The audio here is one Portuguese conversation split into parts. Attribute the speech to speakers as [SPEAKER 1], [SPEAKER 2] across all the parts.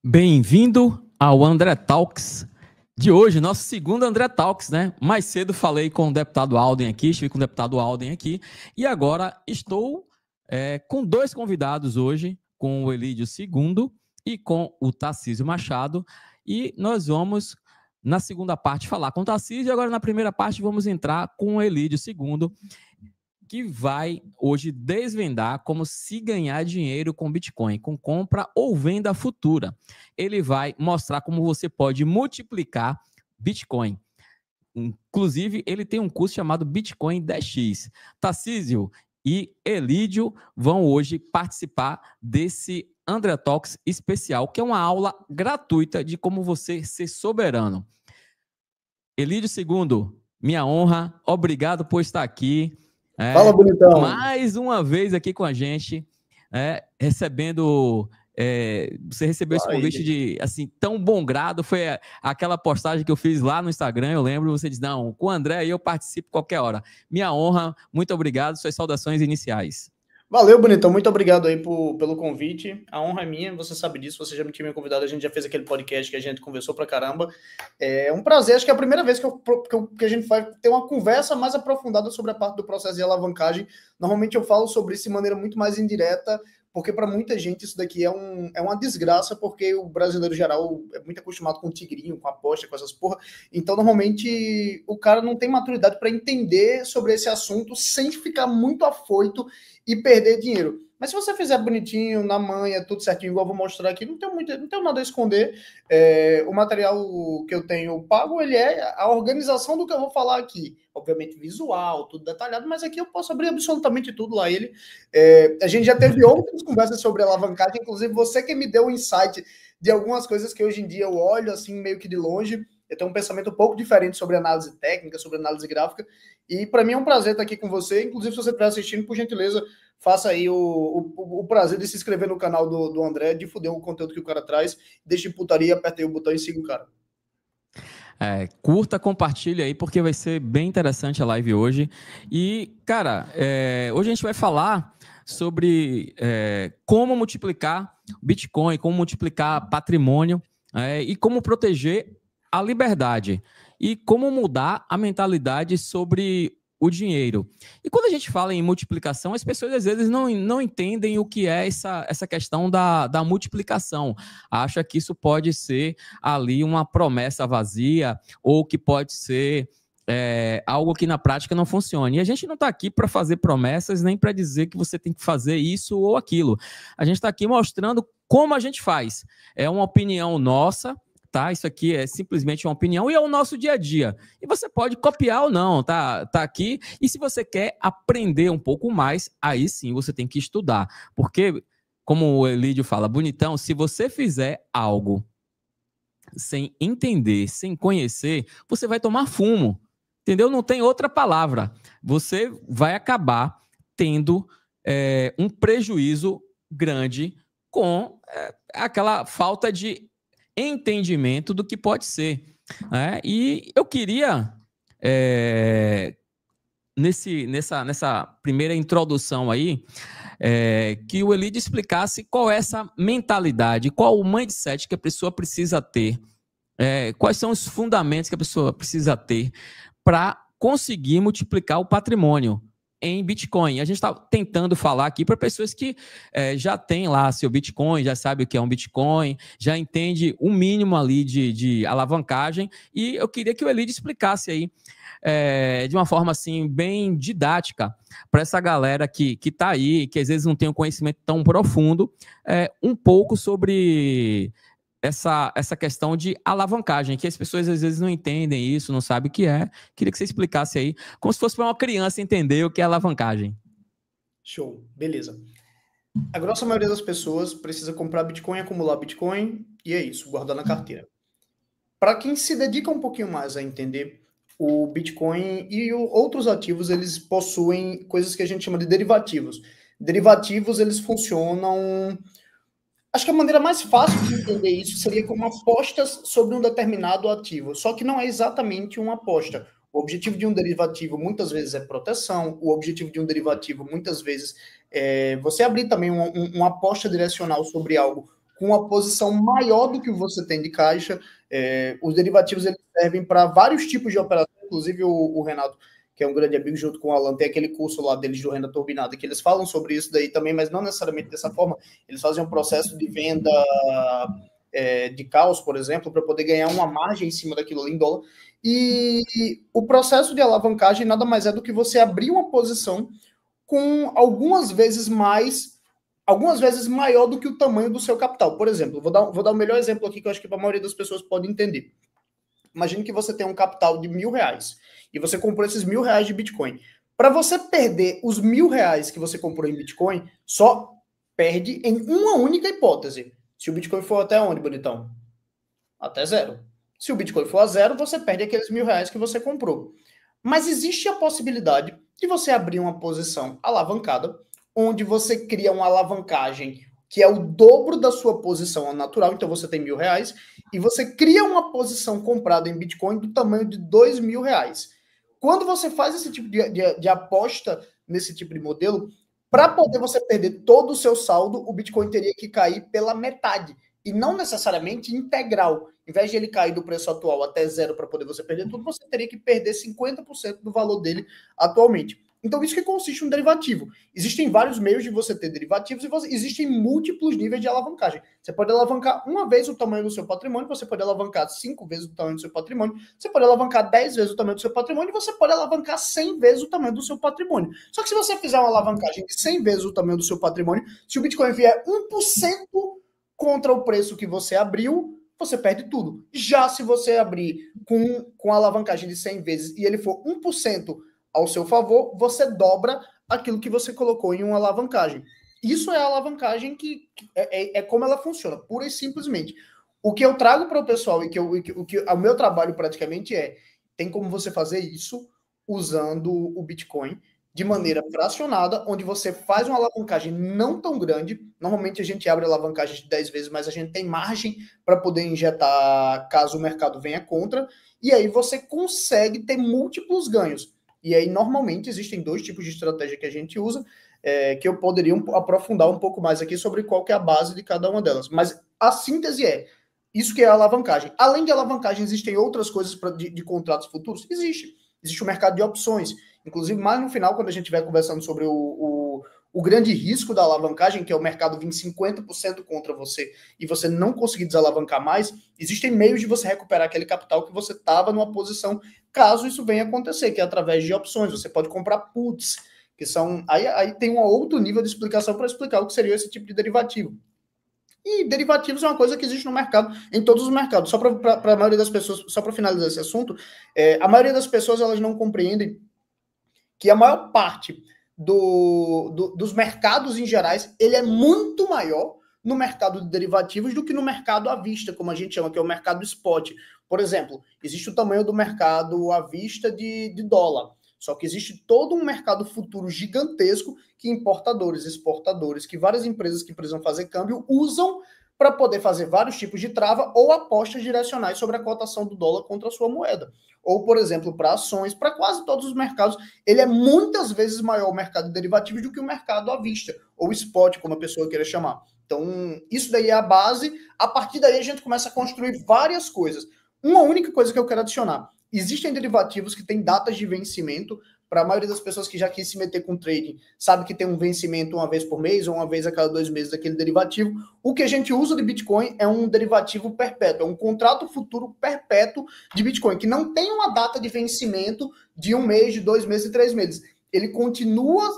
[SPEAKER 1] Bem-vindo ao André Talks de hoje, nosso segundo André Talks, né? Mais cedo falei com o deputado Alden aqui, estive com o deputado Alden aqui, e agora estou com dois convidados hoje, com o Elídio Segundo e com o Tarcísio Machado, e nós vamos, na segunda parte, falar com o Tarcísio, e agora na primeira parte vamos entrar com o Elídio Segundo, que vai hoje desvendar como se ganhar dinheiro com Bitcoin, com compra ou venda futura. Ele vai mostrar como você pode multiplicar Bitcoin. Inclusive, ele tem um curso chamado Bitcoin 10x. Tarcísio e Elídio vão hoje participar desse André Talks especial, que é uma aula gratuita de como você ser soberano. Elídio Segundo, minha honra, obrigado por estar aqui.
[SPEAKER 2] Fala, bonitão.
[SPEAKER 1] Mais uma vez aqui com a gente, recebendo. Você recebeu esse convite de assim tão bom grado. Foi aquela postagem que eu fiz lá no Instagram. Eu lembro, você disse: não, com o André aí eu participo qualquer hora. Minha honra, muito obrigado. Suas saudações iniciais.
[SPEAKER 2] Valeu, bonitão. Muito obrigado aí pelo convite. A honra é minha, você sabe disso. Você já me tinha convidado, a gente já fez aquele podcast que a gente conversou pra caramba. É um prazer, acho que é a primeira vez que a gente vai ter uma conversa mais aprofundada sobre a parte do processo de alavancagem. Normalmente eu falo sobre isso de maneira muito mais indireta, porque para muita gente isso daqui é uma desgraça, porque o brasileiro geral é muito acostumado com tigrinho, com aposta, com essas porra. Então, normalmente, o cara não tem maturidade para entender sobre esse assunto sem ficar muito afoito e perder dinheiro. Mas se você fizer bonitinho, na manha, tudo certinho, igual eu vou mostrar aqui, não tenho nada a esconder. O material que eu tenho pago, ele é a organização do que eu vou falar aqui. Obviamente visual, tudo detalhado, mas aqui eu posso abrir absolutamente tudo lá. A gente já teve outras conversas sobre alavancagem, inclusive você que me deu o insight de algumas coisas que hoje em dia eu olho assim meio que de longe. Eu tenho um pensamento um pouco diferente sobre análise técnica, sobre análise gráfica, e para mim é um prazer estar aqui com você. Inclusive, se você estiver assistindo, por gentileza, faça aí o prazer de se inscrever no canal do André, de fuder o conteúdo que o cara traz, deixe de putaria, aperta aí o botão e siga o cara.
[SPEAKER 1] Curta, compartilha aí, porque vai ser bem interessante a live hoje. E, cara, hoje a gente vai falar sobre como multiplicar Bitcoin, como multiplicar patrimônio e como proteger a liberdade e como mudar a mentalidade sobre o dinheiro. E quando a gente fala em multiplicação, as pessoas às vezes não entendem o que é essa questão da multiplicação. Acha que isso pode ser ali uma promessa vazia ou que pode ser algo que na prática não funcione. E a gente não está aqui para fazer promessas nem para dizer que você tem que fazer isso ou aquilo. A gente está aqui mostrando como a gente faz. É uma opinião nossa, tá? Isso aqui é simplesmente uma opinião e é o nosso dia a dia. E você pode copiar ou não, tá aqui. E se você quer aprender um pouco mais, aí sim você tem que estudar. Porque, como o Elídio fala, bonitão, se você fizer algo sem entender, sem conhecer, você vai tomar fumo. Entendeu? Não tem outra palavra. Você vai acabar tendo um prejuízo grande com aquela falta de entendimento do que pode ser. E eu queria, nessa primeira introdução aí, que o Elídio explicasse qual é essa mentalidade, qual o mindset que a pessoa precisa ter, quais são os fundamentos que a pessoa precisa ter para conseguir multiplicar o patrimônio em Bitcoin. A gente está tentando falar aqui para pessoas que já têm lá seu Bitcoin, já sabem o que é um Bitcoin, já entende o mínimo ali de alavancagem, e eu queria que o Elídio explicasse aí de uma forma assim bem didática para essa galera que está aí, que às vezes não tem um conhecimento tão profundo, um pouco sobre essa questão de alavancagem, que as pessoas às vezes não entendem isso, não sabem o que é. Queria que você explicasse aí, como se fosse para uma criança entender o que é alavancagem.
[SPEAKER 2] Show, beleza. A grossa maioria das pessoas precisa comprar Bitcoin, acumular Bitcoin, e é isso, guardar na carteira. Para quem se dedica um pouquinho mais a entender, o Bitcoin e outros ativos, eles possuem coisas que a gente chama de derivativos. Derivativos, eles funcionam... Acho que a maneira mais fácil de entender isso seria como apostas sobre um determinado ativo, só que não é exatamente uma aposta. O objetivo de um derivativo muitas vezes é proteção, o objetivo de um derivativo muitas vezes é você abrir também uma aposta direcional sobre algo com uma posição maior do que você tem de caixa. Os derivativos eles servem para vários tipos de operações, inclusive o Renato, que é um grande amigo, junto com o Alan, tem aquele curso lá deles do Renda Turbinada, que eles falam sobre isso daí também, mas não necessariamente dessa forma. Eles fazem um processo de venda de caos, por exemplo, para poder ganhar uma margem em cima daquilo ali em dólar. E o processo de alavancagem nada mais é do que você abrir uma posição com algumas vezes maior do que o tamanho do seu capital. Por exemplo, vou dar o melhor exemplo aqui que eu acho que a maioria das pessoas pode entender. Imagine que você tem um capital de R$1.000 e você comprou esses R$1.000 de Bitcoin. Para você perder os R$1.000 que você comprou em Bitcoin, só perde em uma única hipótese. Se o Bitcoin for até onde, bonitão? Até zero. Se o Bitcoin for a zero, você perde aqueles R$1.000 que você comprou. Mas existe a possibilidade de você abrir uma posição alavancada, onde você cria uma alavancagem que é o dobro da sua posição natural, então você tem R$1.000, e você cria uma posição comprada em Bitcoin do tamanho de R$2.000. Quando você faz esse tipo de aposta nesse tipo de modelo, para poder você perder todo o seu saldo, o Bitcoin teria que cair pela metade, e não necessariamente integral. Em vez de ele cair do preço atual até zero para poder você perder tudo, você teria que perder 50% do valor dele atualmente. Então, isso que consiste um derivativo. Existem vários meios de você ter derivativos e existem múltiplos níveis de alavancagem. Você pode alavancar uma vez o tamanho do seu patrimônio, você pode alavancar 5 vezes o tamanho do seu patrimônio, você pode alavancar 10 vezes o tamanho do seu patrimônio e você pode alavancar 100 vezes o tamanho do seu patrimônio. Só que se você fizer uma alavancagem de 100 vezes o tamanho do seu patrimônio, se o Bitcoin vier 1% contra o preço que você abriu, você perde tudo. Já se você abrir com a alavancagem de 100 vezes e ele for 1% ao seu favor, você dobra aquilo que você colocou em uma alavancagem. Isso é a alavancagem que é como ela funciona, pura e simplesmente. O que eu trago para o pessoal e o meu trabalho praticamente tem como você fazer isso usando o Bitcoin de maneira fracionada, onde você faz uma alavancagem não tão grande. Normalmente a gente abre alavancagem de 10 vezes, mas a gente tem margem para poder injetar caso o mercado venha contra, e aí você consegue ter múltiplos ganhos. E aí, normalmente, existem 2 tipos de estratégia que a gente usa, que eu poderia aprofundar um pouco mais aqui sobre qual que é a base de cada uma delas. Mas a síntese isso que é a alavancagem. Além de alavancagem, existem outras coisas de contratos futuros? Existe o mercado de opções. Inclusive, mais no final, quando a gente estiver conversando sobre o grande risco da alavancagem, que é o mercado vir 50% contra você e você não conseguir desalavancar mais, existem meios de você recuperar aquele capital que você estava numa posição, caso isso venha acontecer, que é através de opções. Você pode comprar puts, que são... Aí tem um outro nível de explicação para explicar o que seria esse tipo de derivativo. E derivativos é uma coisa que existe no mercado, em todos os mercados. Só para a maioria das pessoas, só para finalizar esse assunto, a maioria das pessoas elas não compreendem que a maior parte dos mercados em gerais, ele é muito maior no mercado de derivativos do que no mercado à vista, como a gente chama, que é o mercado spot. Por exemplo, existe o tamanho do mercado à vista de dólar, só que existe todo um mercado futuro gigantesco que importadores, exportadores, que várias empresas que precisam fazer câmbio usam para poder fazer vários tipos de trava ou apostas direcionais sobre a cotação do dólar contra a sua moeda. Ou, por exemplo, para ações, para quase todos os mercados, ele é muitas vezes maior o mercado de derivativos do que o mercado à vista, ou spot, como a pessoa queira chamar. Então, isso daí é a base. A partir daí, a gente começa a construir várias coisas. Uma única coisa que eu quero adicionar. Existem derivativos que têm datas de vencimento. Para a maioria das pessoas que já quis se meter com trading, sabe que tem um vencimento uma vez por mês ou uma vez a cada 2 meses daquele derivativo. O que a gente usa de Bitcoin é um derivativo perpétuo, é um contrato futuro perpétuo de Bitcoin, que não tem uma data de vencimento de 1 mês, de 2 meses e 3 meses. Ele continua,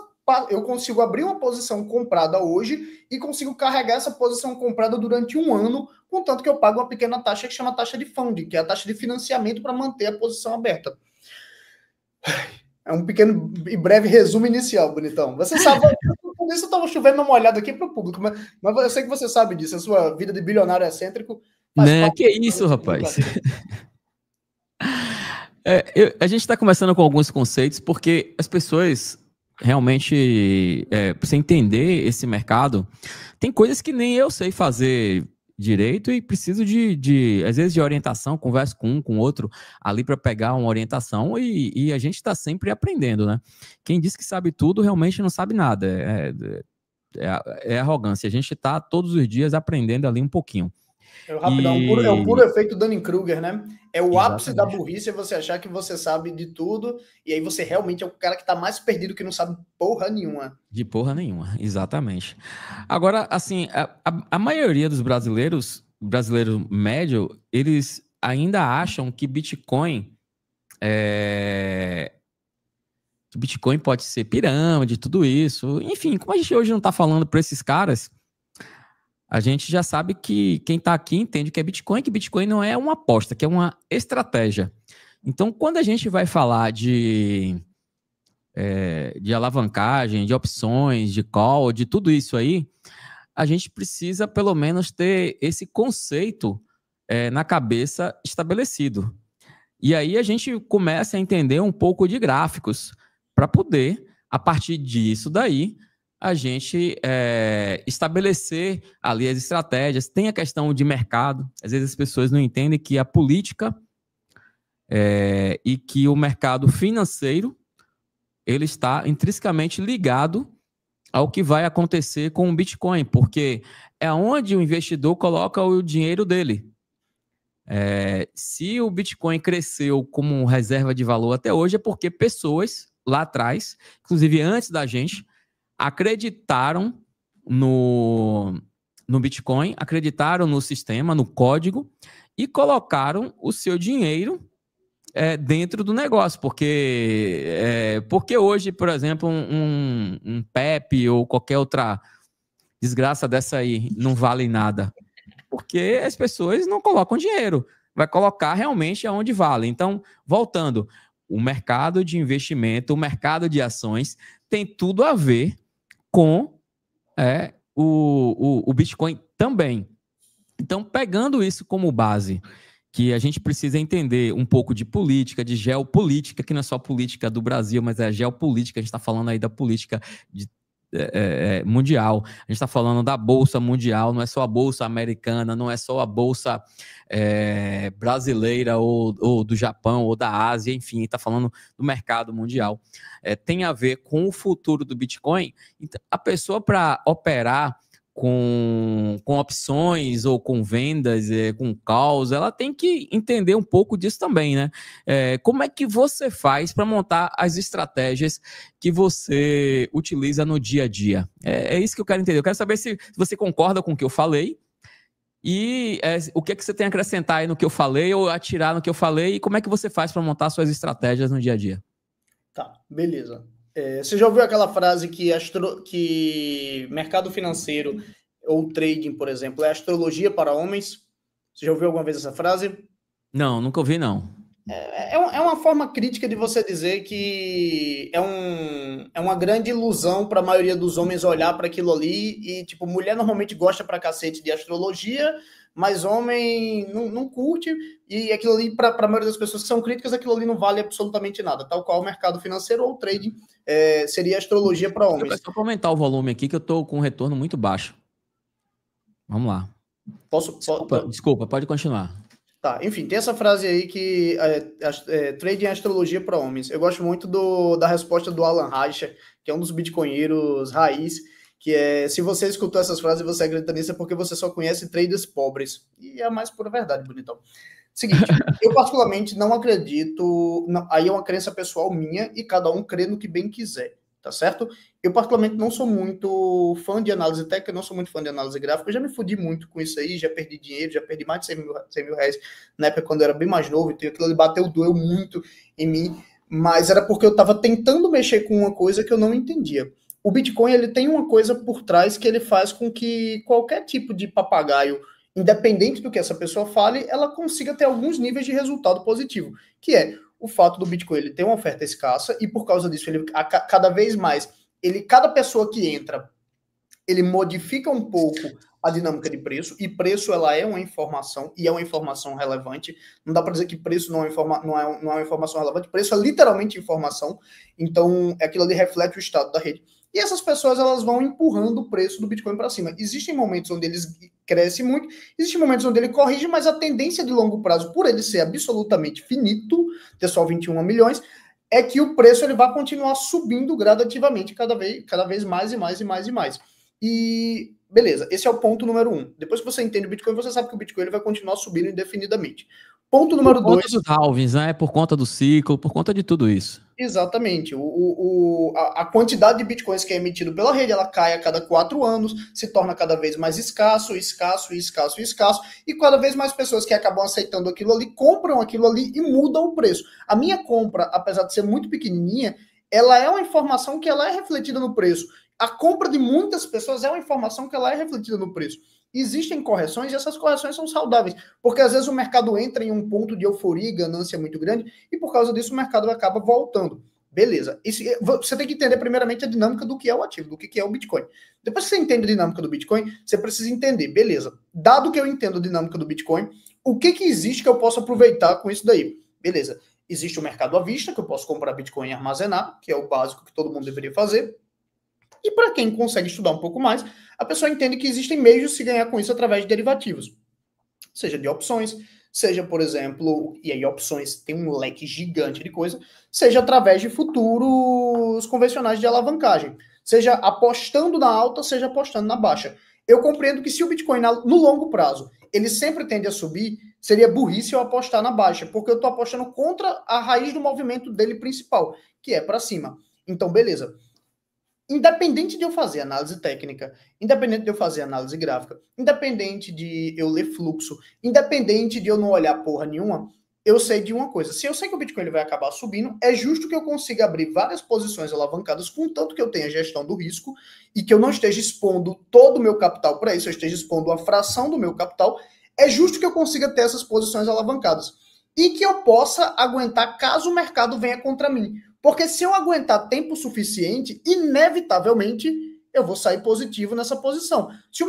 [SPEAKER 2] eu consigo abrir uma posição comprada hoje e consigo carregar essa posição comprada durante 1 ano, contanto que eu pago uma pequena taxa que chama taxa de funding, que é a taxa de financiamento para manter a posição aberta. É um pequeno e breve resumo inicial, bonitão. Você sabe, por isso eu estava chovendo uma olhada aqui para o público, mas eu sei que você sabe disso, a sua vida de bilionário excêntrico.
[SPEAKER 1] Né, que isso, rapaz. A gente está começando com alguns conceitos, porque as pessoas realmente, para você entender esse mercado, tem coisas que nem eu sei fazer direito e preciso às vezes, de orientação, converso com um, com outro ali para pegar uma orientação e a gente está sempre aprendendo, né? Quem diz que sabe tudo realmente não sabe nada. É arrogância. A gente está todos os dias aprendendo ali um pouquinho.
[SPEAKER 2] Rapidão, é o puro efeito Dunning-Kruger, né? É o ápice da
[SPEAKER 1] Exatamente.
[SPEAKER 2] burrice, é você achar que você sabe de tudo, e aí você realmente é o cara que está mais perdido, que não sabe porra nenhuma.
[SPEAKER 1] De porra nenhuma, exatamente. Agora, assim, a maioria dos brasileiro médio, eles ainda acham que Bitcoin pode ser pirâmide, tudo isso. Enfim, como a gente hoje não está falando para esses caras, a gente já sabe que quem está aqui entende que Bitcoin não é uma aposta, que é uma estratégia. Então, quando a gente vai falar de alavancagem, de opções, de call, de tudo isso aí, a gente precisa pelo menos ter esse conceito na cabeça estabelecido. E aí a gente começa a entender um pouco de gráficos para poder, a partir disso daí, a gente estabelecer ali as estratégias. Tem a questão de mercado. Às vezes as pessoas não entendem que a política e que o mercado financeiro ele está intrinsecamente ligado ao que vai acontecer com o Bitcoin, porque é onde o investidor coloca o dinheiro dele. Se o Bitcoin cresceu como reserva de valor até hoje, é porque pessoas lá atrás, inclusive antes da gente, acreditaram no Bitcoin, acreditaram no sistema, no código, e colocaram o seu dinheiro dentro do negócio, porque hoje, por exemplo, um PEP ou qualquer outra desgraça dessa aí não vale nada, porque as pessoas não colocam dinheiro, vai colocar realmente aonde vale. Então, voltando, o mercado de investimento, o mercado de ações tem tudo a ver com o Bitcoin também. Então, pegando isso como base, que a gente precisa entender um pouco de política, de geopolítica, que não é só política do Brasil, mas é geopolítica, a gente está falando aí da política mundial, a gente está falando da Bolsa Mundial, não é só a Bolsa Americana, não é só a Bolsa brasileira ou do Japão ou da Ásia, enfim, está falando do mercado mundial. Tem a ver com o futuro do Bitcoin. Então, a pessoa para operar com opções ou com vendas, com calls, ela tem que entender um pouco disso também, né? Como é que você faz para montar as estratégias que você utiliza no dia a dia? É isso que eu quero entender. Eu quero saber se você concorda com o que eu falei e o que é que você tem a acrescentar aí no que eu falei ou a tirar no que eu falei e como é que você faz para montar suas estratégias no dia a dia?
[SPEAKER 2] Tá, beleza. Você já ouviu aquela frase que mercado financeiro ou trading, por exemplo, é astrologia para homens? Você já ouviu alguma vez essa frase?
[SPEAKER 1] Não, nunca ouvi, não.
[SPEAKER 2] É uma forma crítica de você dizer que é uma grande ilusão para a maioria dos homens olhar para aquilo ali e, tipo, mulher normalmente gosta pra cacete de astrologia, mas homem não curte, e aquilo ali, para a maioria das pessoas que são críticas, aquilo ali não vale absolutamente nada, tal qual o mercado financeiro ou trading seria astrologia para homens.
[SPEAKER 1] Eu só aumentar o volume aqui que eu estou com um retorno muito baixo. Vamos lá. Desculpa, pode continuar.
[SPEAKER 2] Tá, enfim, tem essa frase aí que trading é astrologia para homens. Eu gosto muito da resposta do Alan Reicher, que é um dos bitcoinheiros raiz, que se você escutou essas frases e você acredita nisso é porque você só conhece traders pobres. E é a mais pura verdade, bonitão. Seguinte, eu particularmente não acredito, aí é uma crença pessoal minha e cada um crê no que bem quiser, tá certo? Eu particularmente não sou muito fã de análise técnica, não sou muito fã de análise gráfica, eu já me fudi muito com isso aí, já perdi dinheiro, já perdi mais de 100 mil reais na época quando eu era bem mais novo, então aquilo ali doeu muito em mim, mas era porque eu estava tentando mexer com uma coisa que eu não entendia. O Bitcoin, ele tem uma coisa por trás que ele faz com que qualquer tipo de papagaio, independente do que essa pessoa fale, ela consiga ter alguns níveis de resultado positivo, que é o fato do Bitcoin ele ter uma oferta escassa e por causa disso, ele cada vez mais, cada pessoa que entra, ele modifica um pouco a dinâmica de preço, e preço ela é uma informação, e é uma informação relevante. Não dá para dizer que preço não é uma informação relevante, preço é literalmente informação, então aquilo ali reflete o estado da rede. E essas pessoas elas vão empurrando o preço do Bitcoin para cima. Existem momentos onde eles crescem muito, existem momentos onde ele corrige, mas a tendência de longo prazo, por ele ser absolutamente finito, ter só 21 milhões, é que o preço ele vai continuar subindo gradativamente cada vez mais e mais e mais e mais. E beleza, esse é o ponto número 1. Depois que você entende o Bitcoin, você sabe que o Bitcoin ele vai continuar subindo indefinidamente. Ponto número 2.
[SPEAKER 1] Por conta dos halvings, né? Por conta do ciclo, por conta de tudo isso.
[SPEAKER 2] Exatamente. A quantidade de bitcoins que é emitido pela rede, ela cai a cada 4 anos, se torna cada vez mais escasso, e cada vez mais pessoas que acabam aceitando aquilo ali, compram aquilo ali e mudam o preço. A minha compra, apesar de ser muito pequenininha, ela é uma informação que ela é refletida no preço. A compra de muitas pessoas é uma informação que ela é refletida no preço. Existem correções e essas correções são saudáveis, porque às vezes o mercado entra em um ponto de euforia e ganância muito grande e por causa disso o mercado acaba voltando. Beleza. Você tem que entender primeiramente a dinâmica do que é o ativo, do que é o Bitcoin. Depois que você entende a dinâmica do Bitcoin, você precisa entender, beleza, dado que eu entendo a dinâmica do Bitcoin, o que existe que eu posso aproveitar com isso daí? Beleza. Existe o mercado à vista, que eu posso comprar Bitcoin e armazenar, que é o básico que todo mundo deveria fazer. E para quem consegue estudar um pouco mais, a pessoa entende que existem meios de se ganhar com isso através de derivativos. Seja de opções, seja, por exemplo, e aí opções tem um leque gigante de coisa, seja através de futuros convencionais de alavancagem. Seja apostando na alta, seja apostando na baixa. Eu compreendo que se o Bitcoin no longo prazo, ele sempre tende a subir, seria burrice eu apostar na baixa, porque eu estou apostando contra a raiz do movimento dele principal, que é para cima. Então, beleza. Independente de eu fazer análise técnica, independente de eu fazer análise gráfica, independente de eu ler fluxo, independente de eu não olhar porra nenhuma, eu sei de uma coisa. Se eu sei que o Bitcoin ele vai acabar subindo, é justo que eu consiga abrir várias posições alavancadas, contanto que eu tenha gestão do risco e que eu não esteja expondo todo o meu capital para isso, eu esteja expondo a fração do meu capital, é justo que eu consiga ter essas posições alavancadas. E que eu possa aguentar caso o mercado venha contra mim. Porque se eu aguentar tempo suficiente, inevitavelmente eu vou sair positivo nessa posição. Se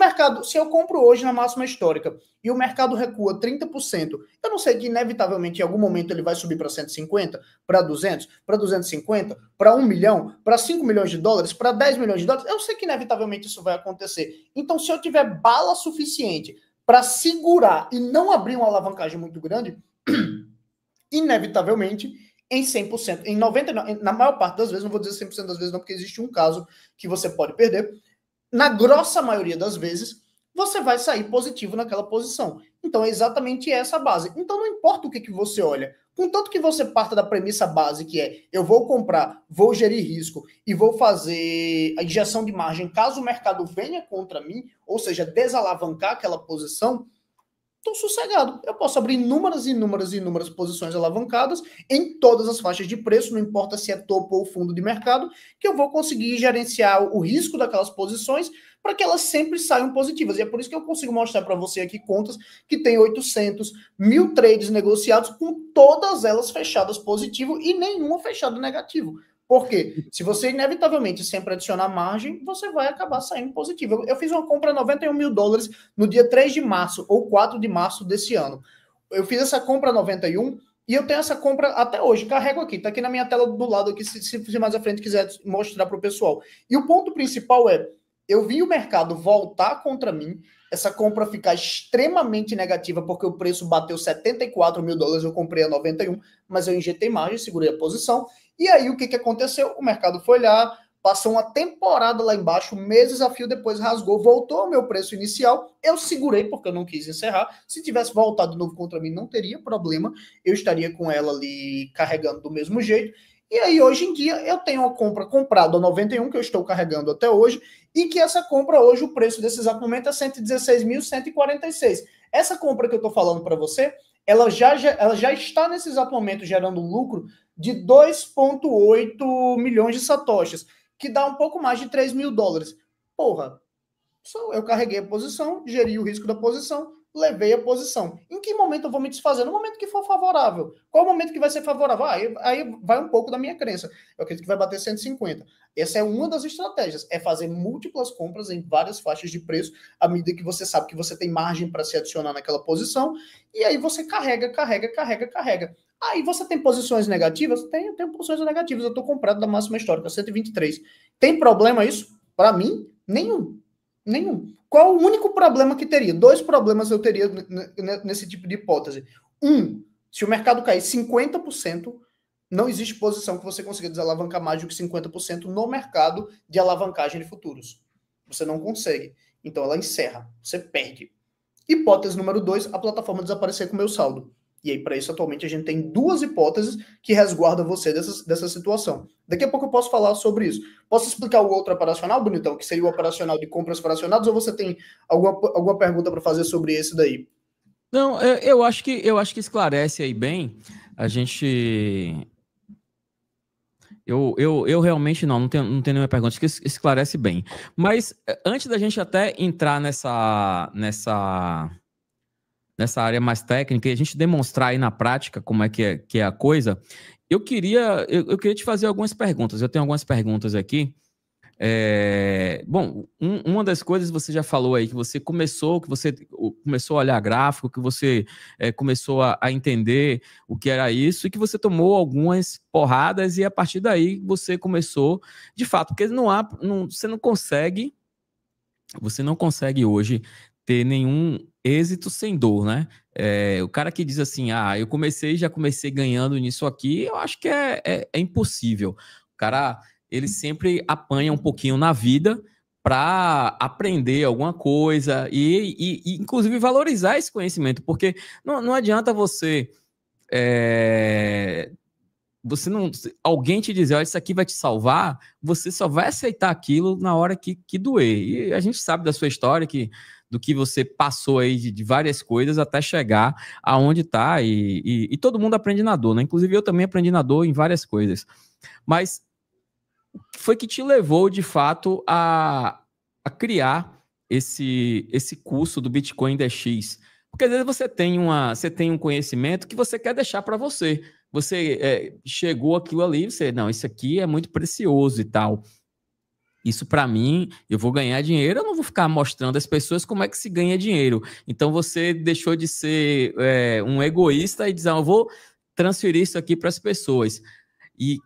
[SPEAKER 2] eu compro hoje na máxima histórica e o mercado recua 30%, eu não sei que inevitavelmente em algum momento ele vai subir para 150, para 200, para 250, para 1 milhão, para 5 milhões de dólares, para 10 milhões de dólares, eu sei que inevitavelmente isso vai acontecer. Então, se eu tiver bala suficiente para segurar e não abrir uma alavancagem muito grande, inevitavelmente, em 100%, em 99%, na maior parte das vezes, não vou dizer 100% das vezes não, porque existe um caso que você pode perder, na grossa maioria das vezes, você vai sair positivo naquela posição. Então, é exatamente essa a base. Então, não importa o que você olha, contanto que você parta da premissa base, que é, eu vou comprar, vou gerir risco e vou fazer a injeção de margem caso o mercado venha contra mim, ou seja, desalavancar aquela posição, estou sossegado. Eu posso abrir inúmeras posições alavancadas em todas as faixas de preço, não importa se é topo ou fundo de mercado, que eu vou conseguir gerenciar o risco daquelas posições para que elas sempre saiam positivas. E é por isso que eu consigo mostrar para você aqui contas que tem 800, 1.000 trades negociados com todas elas fechadas positivo e nenhuma fechada negativo. Porque se você inevitavelmente sempre adicionar margem, você vai acabar saindo positivo. Eu fiz uma compra de 91 mil dólares no dia 3 de março ou 4 de março desse ano. Eu fiz essa compra 91 e eu tenho essa compra até hoje. Carrego aqui, tá aqui na minha tela do lado aqui, se mais à frente quiser mostrar para o pessoal. E o ponto principal é, eu vi o mercado voltar contra mim, essa compra ficar extremamente negativa, porque o preço bateu 74 mil dólares, eu comprei a 91, mas eu injetei margem, segurei a posição. E aí, o que aconteceu? O mercado foi lá, passou uma temporada lá embaixo, meses a fio, depois rasgou, voltou ao meu preço inicial, eu segurei porque eu não quis encerrar. Se tivesse voltado de novo contra mim, não teria problema, eu estaria com ela ali carregando do mesmo jeito. E aí, hoje em dia, eu tenho uma compra comprada a 91, que eu estou carregando até hoje, e que essa compra hoje, o preço desse exato momento é 116.146. Essa compra que eu estou falando para você, ela já está nesse exato momento gerando lucro de 2,8 milhões de satoshis, que dá um pouco mais de 3 mil dólares. Porra, eu carreguei a posição, geri o risco da posição, levei a posição. Em que momento eu vou me desfazer? No momento que for favorável. Qual o momento que vai ser favorável? Aí vai um pouco da minha crença. Eu acredito que vai bater 150. Essa é uma das estratégias, é fazer múltiplas compras em várias faixas de preço, à medida que você sabe que você tem margem para se adicionar naquela posição, e aí você carrega. Aí você tem posições negativas? Tenho posições negativas. Eu estou comprado da máxima histórica, 123. Tem problema isso? Para mim, nenhum. Qual o único problema que teria? 2 problemas eu teria nesse tipo de hipótese. Se o mercado cair 50%, não existe posição que você consiga desalavancar mais do que 50% no mercado de alavancagem de futuros. Você não consegue. Então ela encerra, você perde. Hipótese número 2, a plataforma desaparecer com o meu saldo. E aí, para isso, atualmente, a gente tem duas hipóteses que resguardam você dessa situação. Daqui a pouco eu posso falar sobre isso. Posso explicar o outro operacional, Bonitão, que seria o operacional de compras fracionadas, ou você tem alguma pergunta para fazer sobre esse daí?
[SPEAKER 1] Não, eu acho que esclarece aí bem. A gente. Eu realmente não tenho nenhuma pergunta, acho que esclarece bem. Mas antes da gente até entrar nessa área mais técnica e a gente demonstrar aí na prática como é que é a coisa, eu queria te fazer algumas perguntas. Eu tenho algumas perguntas aqui. Bom, uma das coisas você já falou aí, que você começou a olhar gráfico, que você começou a entender o que era isso e que você tomou algumas porradas e a partir daí você começou, de fato, porque você não consegue hoje ter nenhum êxito sem dor, né? O cara que diz assim, já comecei ganhando nisso aqui, eu acho que é impossível. O cara, ele sempre apanha um pouquinho na vida para aprender alguma coisa e, inclusive, valorizar esse conhecimento, porque não adianta você não. Alguém te dizer, olha, isso aqui vai te salvar, você só vai aceitar aquilo na hora que doer. E a gente sabe da sua história, do que você passou aí de várias coisas até chegar aonde está, e todo mundo aprende na dor, né? Inclusive eu também aprendi na dor em várias coisas. Mas o que foi que te levou, de fato, a criar esse curso do Bitcoin DX? Porque às vezes você tem um conhecimento que você quer deixar para você. Você chegou aquilo ali, não, isso aqui é muito precioso e tal. Isso para mim, eu vou ganhar dinheiro, eu não vou ficar mostrando às pessoas como é que se ganha dinheiro. Então você deixou de ser um egoísta e dizer, eu vou transferir isso aqui para as pessoas. E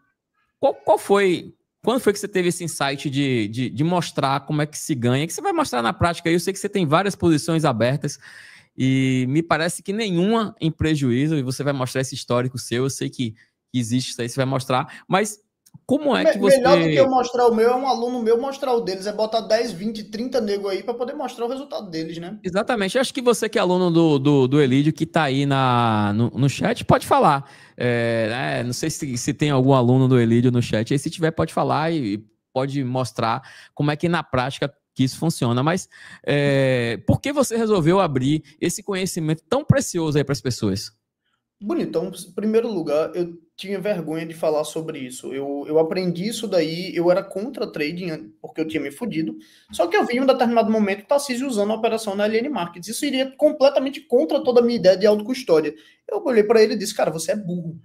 [SPEAKER 1] qual foi, quando foi que você teve esse insight de mostrar como é que se ganha? Que você vai mostrar na prática. Eu sei que você tem várias posições abertas e me parece que nenhuma em prejuízo, e você vai mostrar esse histórico seu. Eu sei que existe isso aí, você vai mostrar, mas como é que
[SPEAKER 2] Melhor do que eu
[SPEAKER 1] você.
[SPEAKER 2] mostrar o meu, é um aluno meu mostrar o deles, é botar 10, 20, 30 nego aí para poder mostrar o resultado deles, né?
[SPEAKER 1] Exatamente. Eu acho que você que é aluno do Elídio, que está aí no chat, pode falar. Não sei se tem algum aluno do Elídio no chat. Aí, se tiver, pode falar e pode mostrar como é que na prática que isso funciona. Mas por que você resolveu abrir esse conhecimento tão precioso aí para as pessoas?
[SPEAKER 2] Bonitão, em primeiro lugar, eu tinha vergonha de falar sobre isso. Eu aprendi isso daí, eu era contra trading, porque eu tinha me fudido. Só que eu vi em um determinado momento o Tarcísio usando a operação na LN Markets. Isso iria completamente contra toda a minha ideia de autocustódia. Eu olhei para ele e disse, cara, você é burro.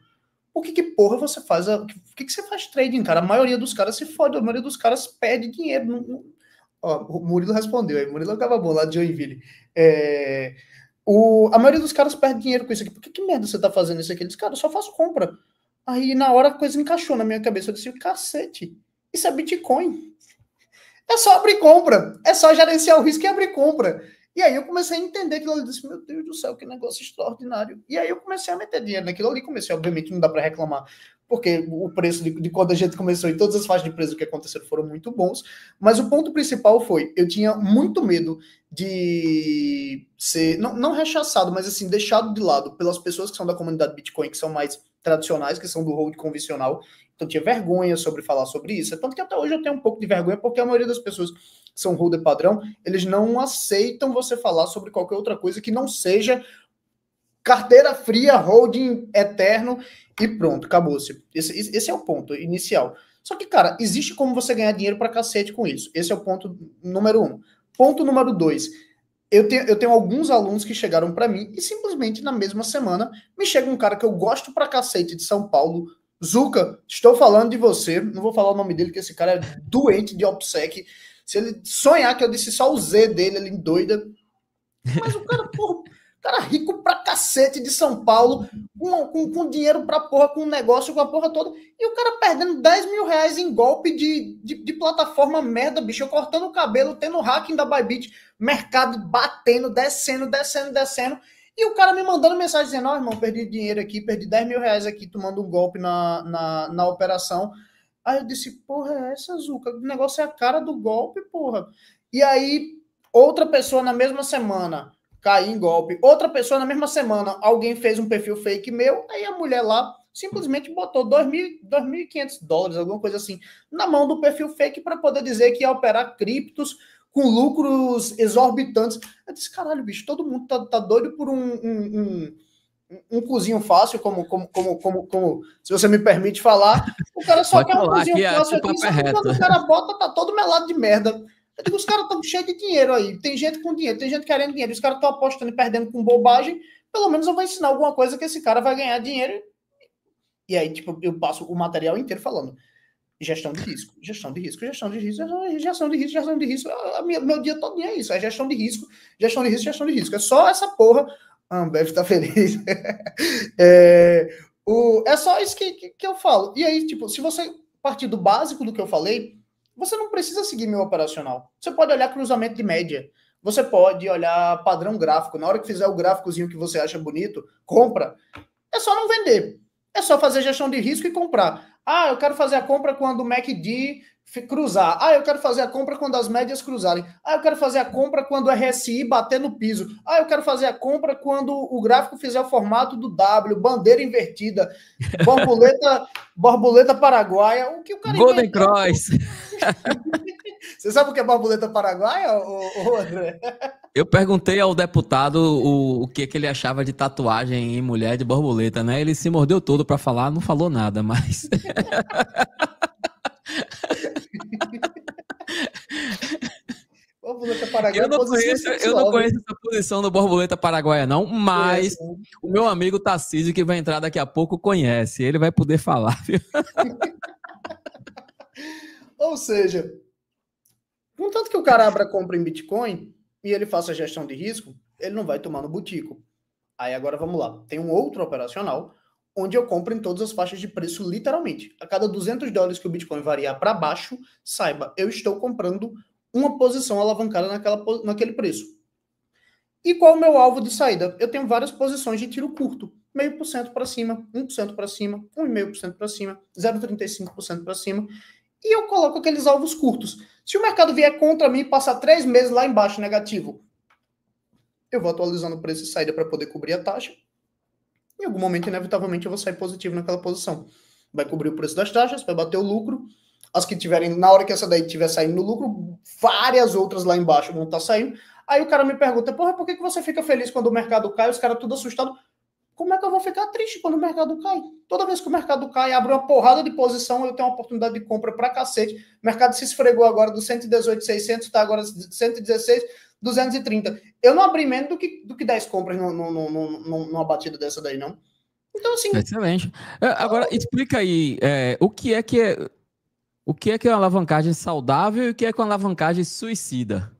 [SPEAKER 2] Por que porra você faz? Por que você faz trading, cara? A maioria dos caras se fode, a maioria dos caras perde dinheiro. Ó, o Murilo respondeu aí, Murilo acaba bom lá de Joinville. A maioria dos caras perde dinheiro com isso aqui. Por que merda você tá fazendo isso aqui? Ele disse, cara, eu só faço compra. Aí na hora a coisa encaixou na minha cabeça. Eu disse, cacete, isso é Bitcoin. É só abrir compra. É só gerenciar o risco e abrir compra. E aí eu comecei a entender aquilo ali. Eu disse, meu Deus do céu, que negócio extraordinário. E aí eu comecei a meter dinheiro naquilo ali. Comecei, obviamente, não dá para reclamar, porque o preço de quando a gente começou e todas as faixas de preço que aconteceram foram muito bons. Mas o ponto principal foi, eu tinha muito medo de ser, não rechaçado, mas assim, deixado de lado pelas pessoas que são da comunidade Bitcoin, que são mais tradicionais, que são do hold convencional. Então, eu tinha vergonha sobre falar sobre isso. É tanto que até hoje eu tenho um pouco de vergonha, porque a maioria das pessoas que são holder padrão, eles não aceitam você falar sobre qualquer outra coisa que não seja carteira fria, holding eterno e pronto, acabou-se. Esse é o ponto inicial. Só que, cara, existe como você ganhar dinheiro pra cacete com isso. Esse é o ponto número 1. Ponto número 2. Eu tenho alguns alunos que chegaram para mim e simplesmente na mesma semana me chega um cara que eu gosto pra cacete de São Paulo. Zuca, estou falando de você. Não vou falar o nome dele, porque esse cara é doente de OPSEC. Se ele sonhar que eu disse só o Z dele, ele endoida. Mas o cara, porra, cara rico pra cacete de São Paulo, com dinheiro pra porra, com negócio, com a porra toda. E o cara perdendo 10 mil reais em golpe de plataforma merda, bicho. Eu cortando o cabelo, tendo hacking da Bybit, mercado batendo, descendo, descendo, descendo. E o cara me mandando mensagem dizendo, ó, irmão, perdi dinheiro aqui, perdi 10 mil reais aqui tomando um golpe na operação. Aí eu disse, porra, é essa, Zuca? O negócio é a cara do golpe, porra. e aí outra pessoa na mesma semana cai em golpe, outra pessoa na mesma semana, alguém fez um perfil fake meu, aí a mulher lá simplesmente botou $2.500, alguma coisa assim, na mão do perfil fake para poder dizer que ia operar criptos com lucros exorbitantes. Eu disse, caralho, bicho, todo mundo tá doido por um cozinho fácil, como, se você me permite falar. O cara só quer um cozinho fácil aqui, só que quando o cara bota, tá todo melado de merda. Eu digo, os caras estão cheios de dinheiro aí. Tem gente com dinheiro, tem gente querendo dinheiro. Os caras estão apostando e perdendo com bobagem. Pelo menos eu vou ensinar alguma coisa que esse cara vai ganhar dinheiro. E aí, tipo, eu passo o material inteiro falando gestão de risco, gestão de risco, gestão de risco, gestão de risco, gestão de risco. Meu dia todo é isso, é gestão de risco, gestão de risco, gestão de risco. É só essa porra. A Ambev tá feliz. É só isso que eu falo. E aí, tipo, se você partir do básico do que eu falei, você não precisa seguir meu operacional. Você pode olhar cruzamento de média. Você pode olhar padrão gráfico. Na hora que fizer o gráficozinho que você acha bonito, compra. É só não vender. É só fazer gestão de risco e comprar. Ah, eu quero fazer a compra quando o MACD cruzar. Ah, eu quero fazer a compra quando as médias cruzarem. Ah, eu quero fazer a compra quando o RSI bater no piso. Ah, eu quero fazer a compra quando o gráfico fizer o formato do W, bandeira invertida, borboleta paraguaia. O que o cara
[SPEAKER 1] Golden Cross.
[SPEAKER 2] Você sabe o que é borboleta paraguaia, André?
[SPEAKER 1] Eu perguntei ao deputado o que ele achava de tatuagem em mulher de borboleta, né? Ele se mordeu todo para falar, não falou nada, mas...
[SPEAKER 2] Borboleta paraguaia
[SPEAKER 1] eu não conheço essa posição do borboleta paraguaia, não, mas o meu amigo Tarcísio, que vai entrar daqui a pouco, conhece. Ele vai poder falar, viu?
[SPEAKER 2] Ou seja, contanto que o cara abra compra em Bitcoin e ele faça gestão de risco, ele não vai tomar no butico. Aí agora vamos lá. Tem um outro operacional onde eu compro em todas as faixas de preço, literalmente. A cada $200 que o Bitcoin variar para baixo, saiba, eu estou comprando uma posição alavancada naquele preço. E qual é o meu alvo de saída? Eu tenho várias posições de tiro curto. 0,5% para cima, 1% para cima, 1,5% para cima, 0,35% para cima. E eu coloco aqueles alvos curtos. Se o mercado vier contra mim e passar 3 meses lá embaixo negativo, eu vou atualizando o preço de saída para poder cobrir a taxa. Em algum momento, inevitavelmente, eu vou sair positivo naquela posição. Vai cobrir o preço das taxas, vai bater o lucro. As que tiverem, na hora que essa daí estiver saindo no lucro, várias outras lá embaixo vão estar saindo. Aí o cara me pergunta, porra, por que você fica feliz quando o mercado cai? Os caras tudo assustados. Como é que eu vou ficar triste quando o mercado cai? Toda vez que o mercado cai, abre uma porrada de posição, eu tenho uma oportunidade de compra pra cacete. O mercado se esfregou agora do 118,600, tá agora 116,230. Eu não abri menos do que 10 compras numa batida dessa daí, não. Então, assim...
[SPEAKER 1] Excelente. Agora, explica aí, o que é uma alavancagem saudável e o que é uma alavancagem suicida?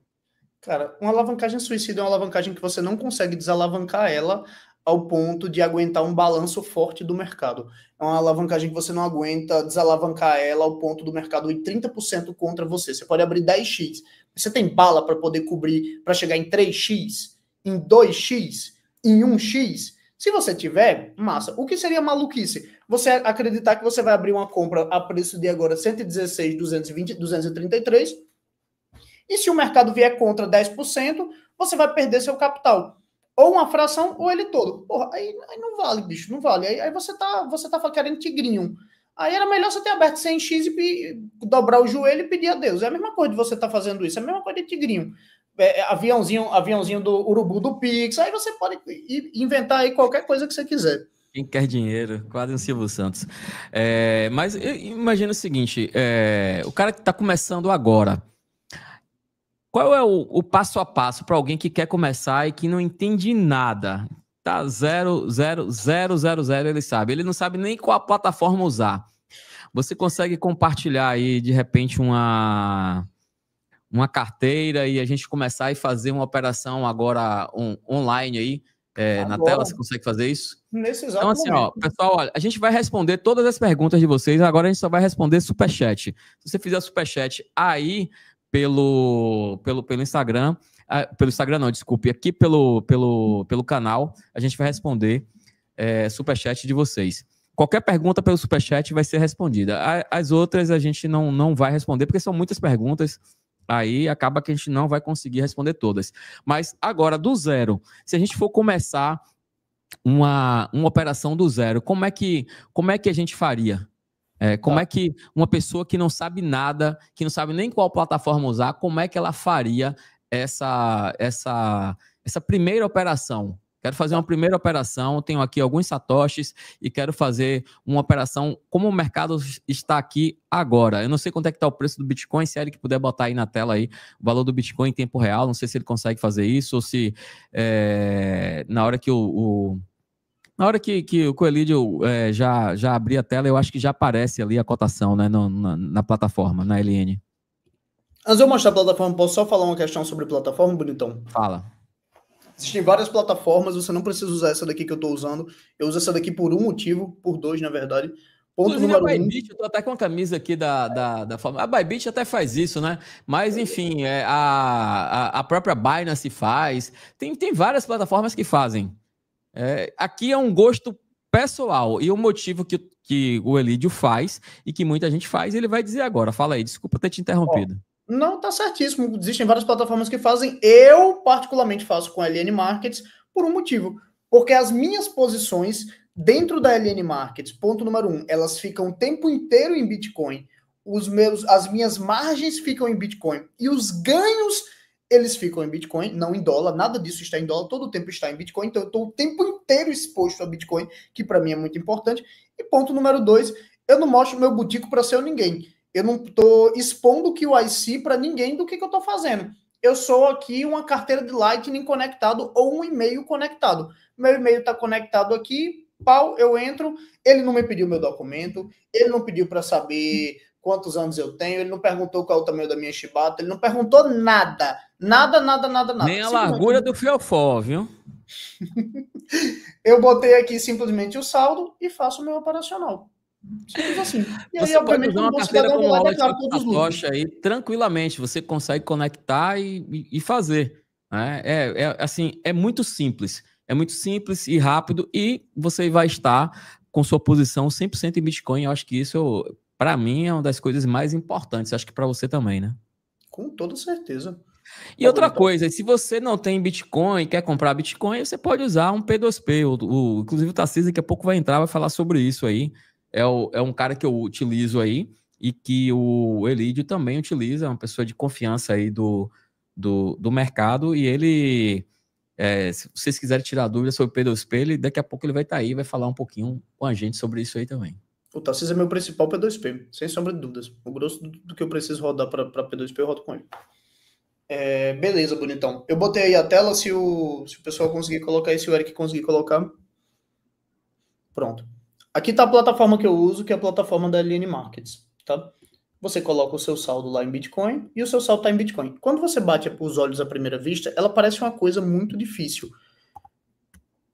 [SPEAKER 2] Cara, uma alavancagem suicida é uma alavancagem que você não consegue desalavancar ela ao ponto de aguentar um balanço forte do mercado. É uma alavancagem que você não aguenta desalavancar ela ao ponto do mercado ir 30% contra você. Você pode abrir 10x. Você tem bala para poder cobrir, para chegar em 3x, em 2x, em 1x? Se você tiver, massa. O que seria maluquice? Você acreditar que você vai abrir uma compra a preço de agora 116,220, 233, e se o mercado vier contra 10%, você vai perder seu capital. Ou uma fração, ou ele todo. Porra, aí não vale, bicho, não vale. Aí você tá querendo tigrinho. Aí era melhor você ter aberto 100x e dobrar o joelho e pedir a Deus. É a mesma coisa de você estar fazendo isso. É a mesma coisa de tigrinho. Aviãozinho do urubu do Pix. Aí você pode inventar aí qualquer coisa que você quiser.
[SPEAKER 1] Quem quer dinheiro, quase um Silvio Santos. Mas imagina o seguinte, o cara que está começando agora, qual é o passo a passo para alguém que quer começar e que não entende nada? Tá 0, ele sabe. Ele não sabe nem qual plataforma usar. Você consegue compartilhar aí, de repente, uma carteira e a gente começar e fazer uma operação agora online aí, na tela? Você consegue fazer isso?
[SPEAKER 2] Nesse exato
[SPEAKER 1] então, assim,
[SPEAKER 2] momento.
[SPEAKER 1] Ó, pessoal, olha, a gente vai responder todas as perguntas de vocês, agora a gente só vai responder superchat. Se você fizer superchat aí pelo Instagram, pelo Instagram não, desculpe, aqui pelo canal, a gente vai responder superchat de vocês. Qualquer pergunta pelo superchat vai ser respondida. As outras a gente não vai responder, porque são muitas perguntas Aí acaba que a gente não vai conseguir responder todas. Mas agora, do zero, se a gente for começar uma operação do zero, como é que a gente faria? Como
[SPEAKER 2] Tá.
[SPEAKER 1] é que uma pessoa que não sabe nada, que não sabe nem qual plataforma usar, como é que ela faria essa primeira operação? Quero fazer uma primeira operação, tenho aqui alguns satoshis e quero fazer uma operação como o mercado está aqui agora. Eu não sei quanto é que está o preço do Bitcoin, se ele que puder botar aí na tela aí o valor do Bitcoin em tempo real, não sei se ele consegue fazer isso ou se na hora que na hora que o Coelídio já abrir a tela, eu acho que já aparece ali a cotação, né, na plataforma, na LN.
[SPEAKER 2] Antes de eu mostrar a plataforma, posso só falar uma questão sobre plataforma, bonitão?
[SPEAKER 1] Fala.
[SPEAKER 2] Existem várias plataformas, você não precisa usar essa daqui que eu estou usando. Eu uso essa daqui por um motivo, por dois, na verdade. Ponto
[SPEAKER 1] Inclusive a
[SPEAKER 2] número um.
[SPEAKER 1] Bybit, eu tô até com a camisa aqui da forma. A Bybit até faz isso, né? Mas, enfim, a própria Binance faz. Tem várias plataformas que fazem. Aqui é um gosto pessoal. E o motivo que o Elídio faz e que muita gente faz, ele vai dizer agora. Fala aí, desculpa ter te interrompido.
[SPEAKER 2] Não, tá certíssimo. Existem várias plataformas que fazem. Eu, particularmente, faço com a LN Markets por um motivo. Porque as minhas posições dentro da LN Markets, ponto número um, elas ficam o tempo inteiro em Bitcoin. As minhas margens ficam em Bitcoin. E os ganhos, eles ficam em Bitcoin, não em dólar. Nada disso está em dólar. Todo o tempo está em Bitcoin. Então, eu estou o tempo inteiro exposto a Bitcoin, que para mim é muito importante. E ponto número dois, eu não mostro meu botico para ser ninguém. Eu não estou expondo o QIC para ninguém do que eu estou fazendo. Eu sou aqui uma carteira de Lightning conectado ou um e-mail conectado. Meu e-mail está conectado aqui, pau, eu entro. Ele não me pediu meu documento, ele não pediu para saber quantos anos eu tenho, ele não perguntou qual é o tamanho da minha chibata, ele não perguntou nada. Nada.
[SPEAKER 1] Nem a largura do fiofó, viu?
[SPEAKER 2] Eu botei aqui simplesmente o saldo e faço o meu operacional. Simples assim. E aí,
[SPEAKER 1] Você pode
[SPEAKER 2] obviamente,
[SPEAKER 1] usar
[SPEAKER 2] como
[SPEAKER 1] uma
[SPEAKER 2] bom
[SPEAKER 1] carteira
[SPEAKER 2] cidadão, eu
[SPEAKER 1] como
[SPEAKER 2] vou lá e
[SPEAKER 1] wallet
[SPEAKER 2] declaro todos os lucros.
[SPEAKER 1] Satoshi aí, tranquilamente. Você consegue conectar e fazer. Né? Assim, é muito simples. É muito simples e rápido e você vai estar com sua posição 100% em Bitcoin. Eu acho que isso, para mim, é uma das coisas mais importantes. Acho que para você também, né?
[SPEAKER 2] Com toda certeza.
[SPEAKER 1] E outra coisa, se você não tem Bitcoin e quer comprar Bitcoin, você pode usar um P2P. Inclusive o Tarcísio daqui a pouco vai entrar, vai falar sobre isso aí. É um cara que eu utilizo aí e que o Elídio também utiliza, é uma pessoa de confiança aí do mercado. E ele, se vocês quiserem tirar dúvidas sobre o P2P, daqui a pouco ele vai estar aí, vai falar um pouquinho com a gente sobre isso aí também.
[SPEAKER 2] O Tarcísio é meu principal P2P, sem sombra de dúvidas. O grosso do que eu preciso rodar para P2P, eu rodo com ele. Beleza, bonitão. Eu botei aí a tela, se o pessoal conseguir colocar aí, se o Eric conseguir colocar. Pronto. Aqui está a plataforma que eu uso, que é a plataforma da LN Markets, tá? Você coloca o seu saldo lá em Bitcoin e o seu saldo está em Bitcoin. Quando você bate os olhos à primeira vista, ela parece uma coisa muito difícil.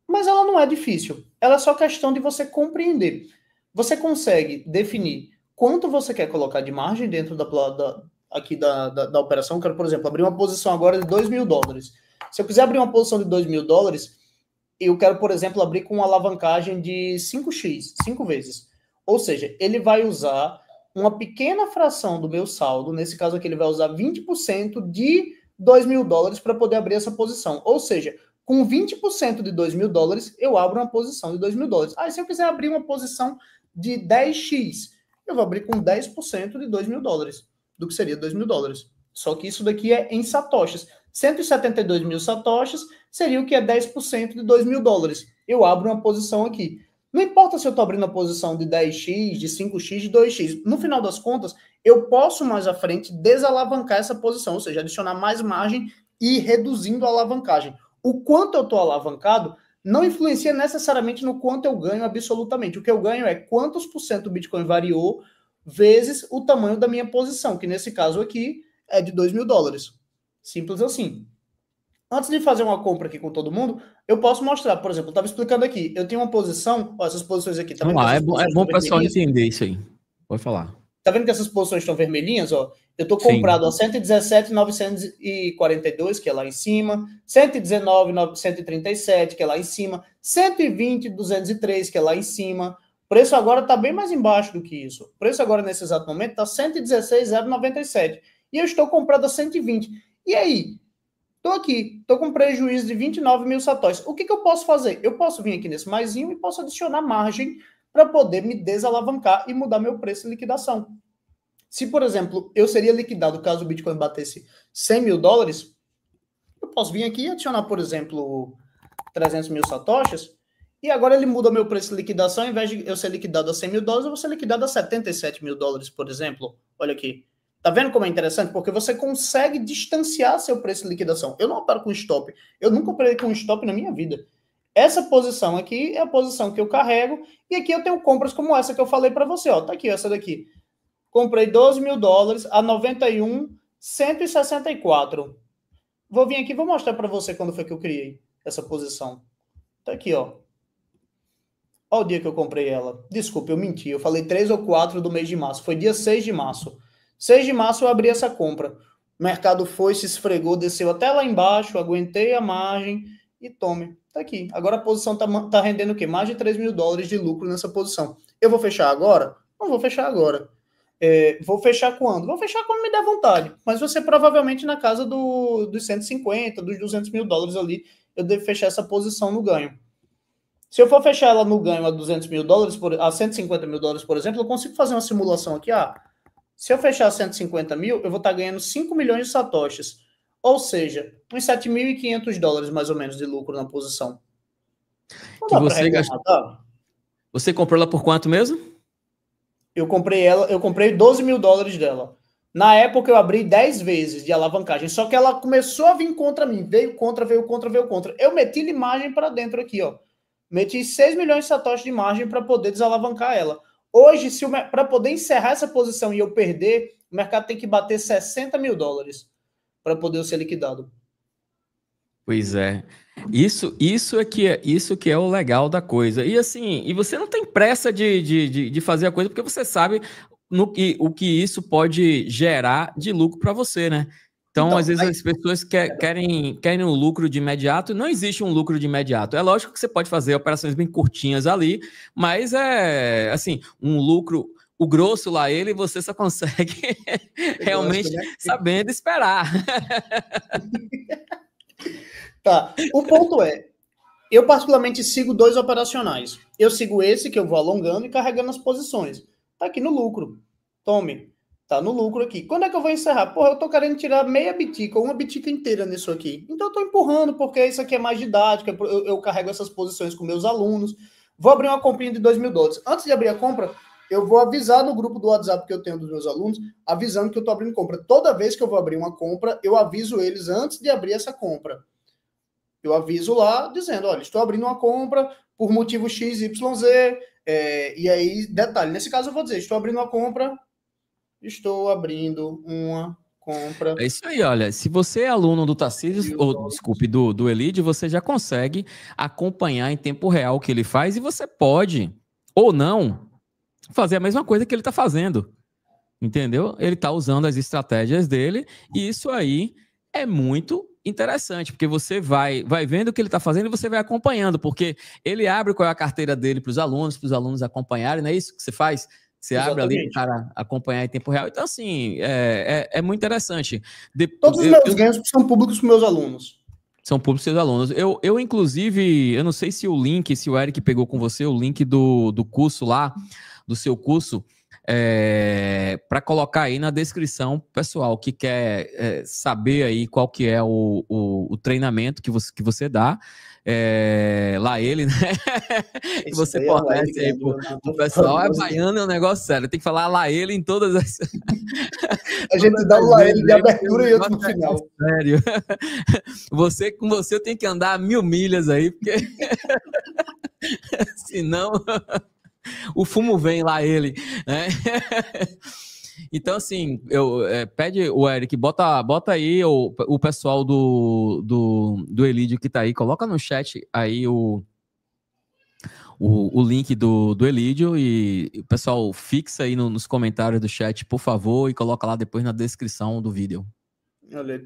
[SPEAKER 2] Mas ela não é difícil. Ela é só questão de você compreender. Você consegue definir quanto você quer colocar de margem dentro da operação. Eu quero, por exemplo, abrir uma posição agora de $2.000. Se eu quiser abrir uma posição de $2.000, eu quero, por exemplo, abrir com uma alavancagem de 5x, 5 vezes. Ou seja, ele vai usar uma pequena fração do meu saldo, nesse caso aqui ele vai usar 20% de $2.000 para poder abrir essa posição. Ou seja, com 20% de $2.000, eu abro uma posição de $2.000. Aí se eu quiser abrir uma posição de 10x, eu vou abrir com 10% de $2.000, do que seria $2.000. Só que isso daqui é em satoshis. 172 mil satoshis seria o que é 10% de $2.000. Eu abro uma posição aqui. Não importa se eu estou abrindo a posição de 10x, de 5x, de 2x. No final das contas, eu posso mais à frente desalavancar essa posição, ou seja, adicionar mais margem e ir reduzindo a alavancagem. O quanto eu estou alavancado não influencia necessariamente no quanto eu ganho absolutamente. O que eu ganho é quantos por cento o Bitcoin variou vezes o tamanho da minha posição, que nesse caso aqui é de $2.000. Simples assim. Antes de fazer uma compra aqui com todo mundo, eu posso mostrar, por exemplo, eu estava explicando aqui, eu tenho uma posição, ó, essas posições aqui, tá vendo?
[SPEAKER 1] Vamos lá, é bom o pessoal entender isso aí. Pode falar.
[SPEAKER 2] Tá vendo que essas posições estão vermelhinhas, ó? Eu tô
[SPEAKER 1] Sim.
[SPEAKER 2] comprado a 117.942, que é lá em cima, 119.937, que é lá em cima, 120.203, que é lá em cima. O preço agora tá bem mais embaixo do que isso. O preço agora, nesse exato momento, tá 116.097. e eu estou comprando a 120. E aí? Estou aqui, estou com prejuízo de 29 mil satoshis. O que eu posso fazer? Eu posso vir aqui nesse maisinho e posso adicionar margem para poder me desalavancar e mudar meu preço de liquidação. Se, por exemplo, eu seria liquidado caso o Bitcoin batesse 100 mil dólares, eu posso vir aqui e adicionar, por exemplo, 300 mil satoshis, e agora ele muda meu preço de liquidação. Ao invés de eu ser liquidado a 100 mil dólares, eu vou ser liquidado a 77 mil dólares, por exemplo. Olha aqui. Tá vendo como é interessante? Porque você consegue distanciar seu preço de liquidação. Eu não opero com stop. Eu nunca operei com stop na minha vida. Essa posição aqui é a posição que eu carrego. E aqui eu tenho compras como essa que eu falei para você. Ó, tá aqui, essa daqui. Comprei 12 mil dólares a 91,164. Vou vir aqui e vou mostrar para você quando foi que eu criei essa posição. Tá aqui, ó. Olha o dia que eu comprei ela. Desculpa, eu menti. Eu falei 3 ou 4 do mês de março. Foi dia 6 de março. 6 de março eu abri essa compra. O mercado foi, se esfregou, desceu até lá embaixo, aguentei a margem e tome. Tá aqui. Agora a posição tá rendendo o quê? Mais de 3 mil dólares de lucro nessa posição. Eu vou fechar agora? Não vou fechar agora. Vou fechar quando? Vou fechar quando me der vontade. Mas você provavelmente na casa dos 150, dos 200 mil dólares ali, eu devo fechar essa posição no ganho. Se eu for fechar ela no ganho a 200 mil dólares, a 150 mil dólares, por exemplo, eu consigo fazer uma simulação aqui, se eu fechar 150 mil, eu vou estar ganhando 5 milhões de satoshis. Ou seja, uns 7.500 dólares mais ou menos de lucro na posição.
[SPEAKER 1] Não dá pra reclamar, tá? Você comprou ela por quanto mesmo?
[SPEAKER 2] Eu comprei 12 mil dólares dela. Na época eu abri 10 vezes de alavancagem, só que ela começou a vir contra mim. Veio contra. Eu meti margem para dentro aqui, ó. Meti 6 milhões de satoshis de margem para poder desalavancar ela. Hoje, para poder encerrar essa posição e eu perder, o mercado tem que bater 60 mil dólares para poder eu ser liquidado.
[SPEAKER 1] Pois é. Isso que é o legal da coisa. E assim, você não tem pressa de fazer a coisa porque você sabe o que isso pode gerar de lucro para você, né? Então, às vezes, as pessoas querem um lucro de imediato. Não existe um lucro de imediato. É lógico que você pode fazer operações bem curtinhas ali, mas assim, um lucro, o grosso lá, você só consegue realmente sabendo esperar.
[SPEAKER 2] Tá, o ponto é, eu particularmente sigo 2 operacionais. Eu sigo esse que eu vou alongando e carregando as posições. Tá aqui no lucro. Tome. Tá no lucro aqui. Quando é que eu vou encerrar? Porra, eu tô querendo tirar meia bitica ou uma bitica inteira nisso aqui. Então eu tô empurrando, porque isso aqui é mais didático. Eu carrego essas posições com meus alunos. Vou abrir uma comprinha de 2 mil dólares. Antes de abrir a compra, eu vou avisar no grupo do WhatsApp que eu tenho dos meus alunos, avisando que eu tô abrindo compra. Toda vez que eu vou abrir uma compra, eu aviso eles antes de abrir essa compra. Eu aviso lá, dizendo, olha, estou abrindo uma compra por motivo X, Y, Z, e aí, detalhe, nesse caso eu vou dizer, estou abrindo uma compra.
[SPEAKER 1] É isso aí, olha, se você é aluno do Tarcísio, ou desculpe, do Elide, você já consegue acompanhar em tempo real o que ele faz e você pode, ou não, fazer a mesma coisa que ele está fazendo, entendeu? Ele está usando as estratégias dele e isso aí é muito interessante, porque você vai vendo o que ele está fazendo e você vai acompanhando, porque ele abre qual é a carteira dele para os alunos acompanharem, não é isso que você faz? Você abre ali para o cara acompanhar em tempo real. Então, assim, é muito interessante.
[SPEAKER 2] Todos os meus ganhos são públicos para meus alunos.
[SPEAKER 1] São públicos para seus alunos. Eu, inclusive, eu não sei se o Eric pegou com você o link do curso lá, do seu curso, para colocar aí na descrição, pessoal que quer saber aí qual que é o treinamento que você dá. Lá ele, né? Que você fornece aí pro pessoal. Baiano é um negócio sério. Tem que falar lá ele em todas as.
[SPEAKER 2] A gente dá um lá ele de abertura e outro no final.
[SPEAKER 1] Sério. Com você eu tenho que andar 1000 milhas aí, porque senão o fumo vem lá ele, né? Então, assim, pede o Eric, bota aí o pessoal do Elídio que tá aí, coloca no chat aí o link do Elídio e o pessoal fixa aí nos comentários do chat, por favor, e coloca lá depois na descrição do vídeo.
[SPEAKER 2] Olha,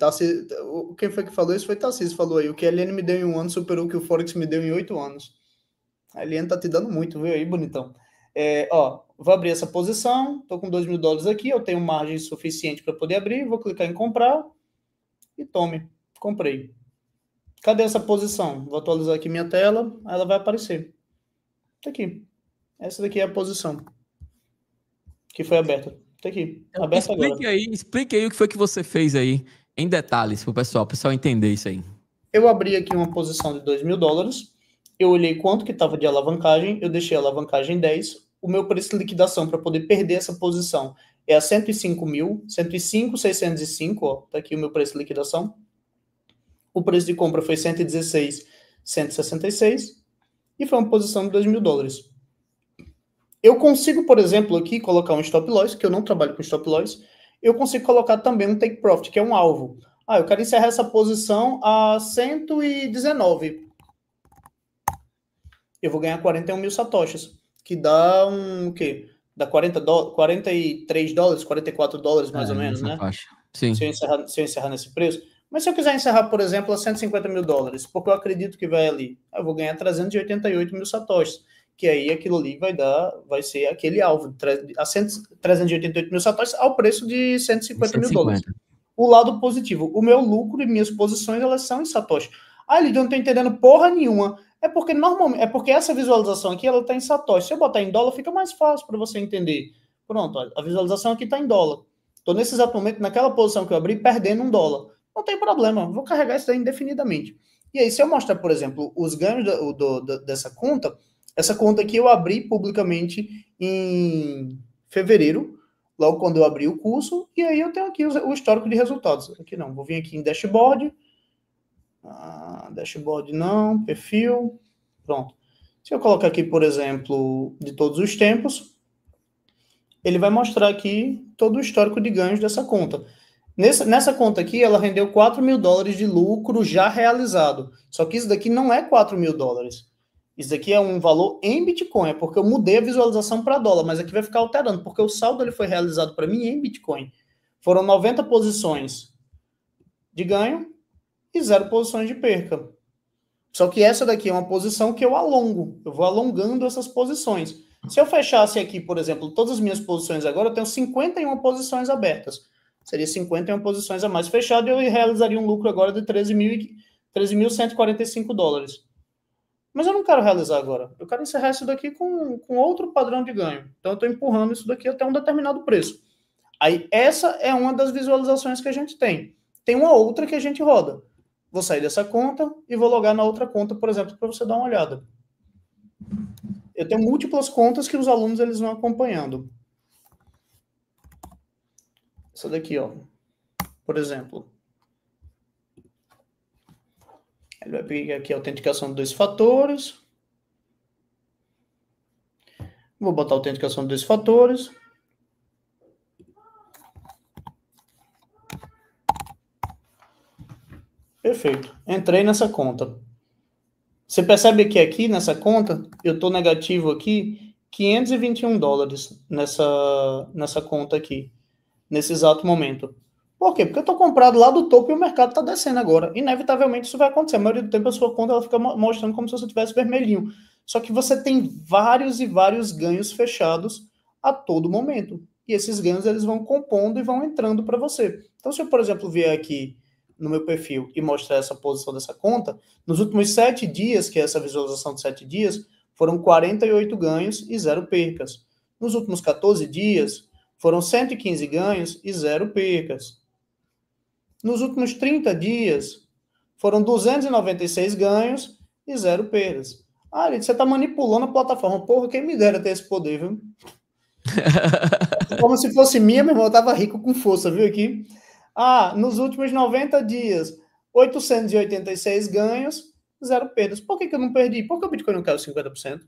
[SPEAKER 2] quem foi que falou isso? Foi Tarcísio, falou aí, o que a LN me deu em 1 ano superou o que o Forex me deu em 8 anos. A LN tá te dando muito, viu aí, bonitão? Vou abrir essa posição, estou com $2.000 aqui, eu tenho margem suficiente para poder abrir, vou clicar em comprar e tome, comprei. Cadê essa posição? Vou atualizar aqui minha tela, aí ela vai aparecer. Tá aqui. Essa daqui é a posição que foi aberta. Tá aqui, aberta agora.
[SPEAKER 1] Explique aí o que foi que você fez aí, em detalhes, para o pessoal entender isso aí.
[SPEAKER 2] Eu abri aqui uma posição de $2.000, eu olhei quanto que estava de alavancagem, eu deixei a alavancagem 10, o meu preço de liquidação para poder perder essa posição é a 105.605, ó, tá aqui o meu preço de liquidação. O preço de compra foi 116.166 e foi uma posição de $2.000. Eu consigo, por exemplo, aqui colocar um stop loss, que eu não trabalho com stop loss, eu consigo colocar também um take profit, que é um alvo. Eu quero encerrar essa posição a 119. Eu vou ganhar 41 mil satoshis, que dá o quê? Dá $43, $44 mais ou menos, né?
[SPEAKER 1] Sim.
[SPEAKER 2] Se eu encerrar nesse preço. Mas se eu quiser encerrar, por exemplo, a $150 mil, porque eu acredito que vai ali, eu vou ganhar 388 mil satoshis, que aí aquilo ali vai ser aquele alvo, 388 mil satoshis ao preço de $150 mil. O lado positivo, o meu lucro e minhas posições, elas são em satoshi. Lidia, eu não tô entendendo porra nenhuma. É porque essa visualização aqui, ela tá em satoshi. Se eu botar em dólar, fica mais fácil para você entender. Pronto, olha, a visualização aqui tá em dólar. Tô nesse exato momento, naquela posição que eu abri, perdendo $1. Não tem problema, vou carregar isso daí indefinidamente. E aí, se eu mostrar, por exemplo, os ganhos dessa conta, essa conta aqui eu abri publicamente em fevereiro, logo quando eu abri o curso, e aí eu tenho aqui o histórico de resultados. Aqui não, vou vir aqui em dashboard. Dashboard não, perfil, pronto. Se eu colocar aqui, por exemplo, de todos os tempos, ele vai mostrar aqui todo o histórico de ganhos dessa conta. Nessa conta aqui, ela rendeu $4.000 de lucro já realizado. Só que isso daqui não é $4.000. Isso daqui é um valor em Bitcoin, é porque eu mudei a visualização para dólar, mas aqui vai ficar alterando, porque o saldo ele foi realizado para mim em Bitcoin. Foram 90 posições de ganho e 0 posições de perca. Só que essa daqui é uma posição que eu alongo, eu vou alongando essas posições. Se eu fechasse aqui, por exemplo, todas as minhas posições agora, eu tenho 51 posições abertas. Seria 51 posições a mais fechado e eu realizaria um lucro agora de $13.145. Mas eu não quero realizar agora. Eu quero encerrar isso daqui com outro padrão de ganho. Então, eu estou empurrando isso daqui até um determinado preço. Aí, essa é uma das visualizações que a gente tem. Tem uma outra que a gente roda. Vou sair dessa conta e vou logar na outra conta, por exemplo, para você dar uma olhada. Eu tenho múltiplas contas que os alunos eles vão acompanhando. Essa daqui, ó. Por exemplo. Ele vai pegar aqui a autenticação de 2 fatores. Vou botar a autenticação de 2 fatores. Perfeito. Entrei nessa conta. Você percebe que aqui nessa conta, eu estou negativo aqui $521 nessa conta aqui, nesse exato momento. Por quê? Porque eu estou comprado lá do topo e o mercado está descendo agora. Inevitavelmente isso vai acontecer. A maioria do tempo a sua conta ela fica mostrando como se você tivesse vermelhinho. Só que você tem vários e vários ganhos fechados a todo momento. E esses ganhos eles vão compondo e vão entrando para você. Então se eu, por exemplo, vier aqui no meu perfil e mostrar essa posição dessa conta, nos últimos 7 dias, que é essa visualização de 7 dias, foram 48 ganhos e 0 percas. Nos últimos 14 dias, foram 115 ganhos e 0 percas. Nos últimos 30 dias, foram 296 ganhos e 0 perdas. Você está manipulando a plataforma. Porra, quem me dera ter esse poder, viu? Como se fosse minha, meu irmão, eu estava rico com força, viu aqui? Nos últimos 90 dias, 886 ganhos, 0 perdas. Por que eu não perdi? Por que o Bitcoin não caiu 50%?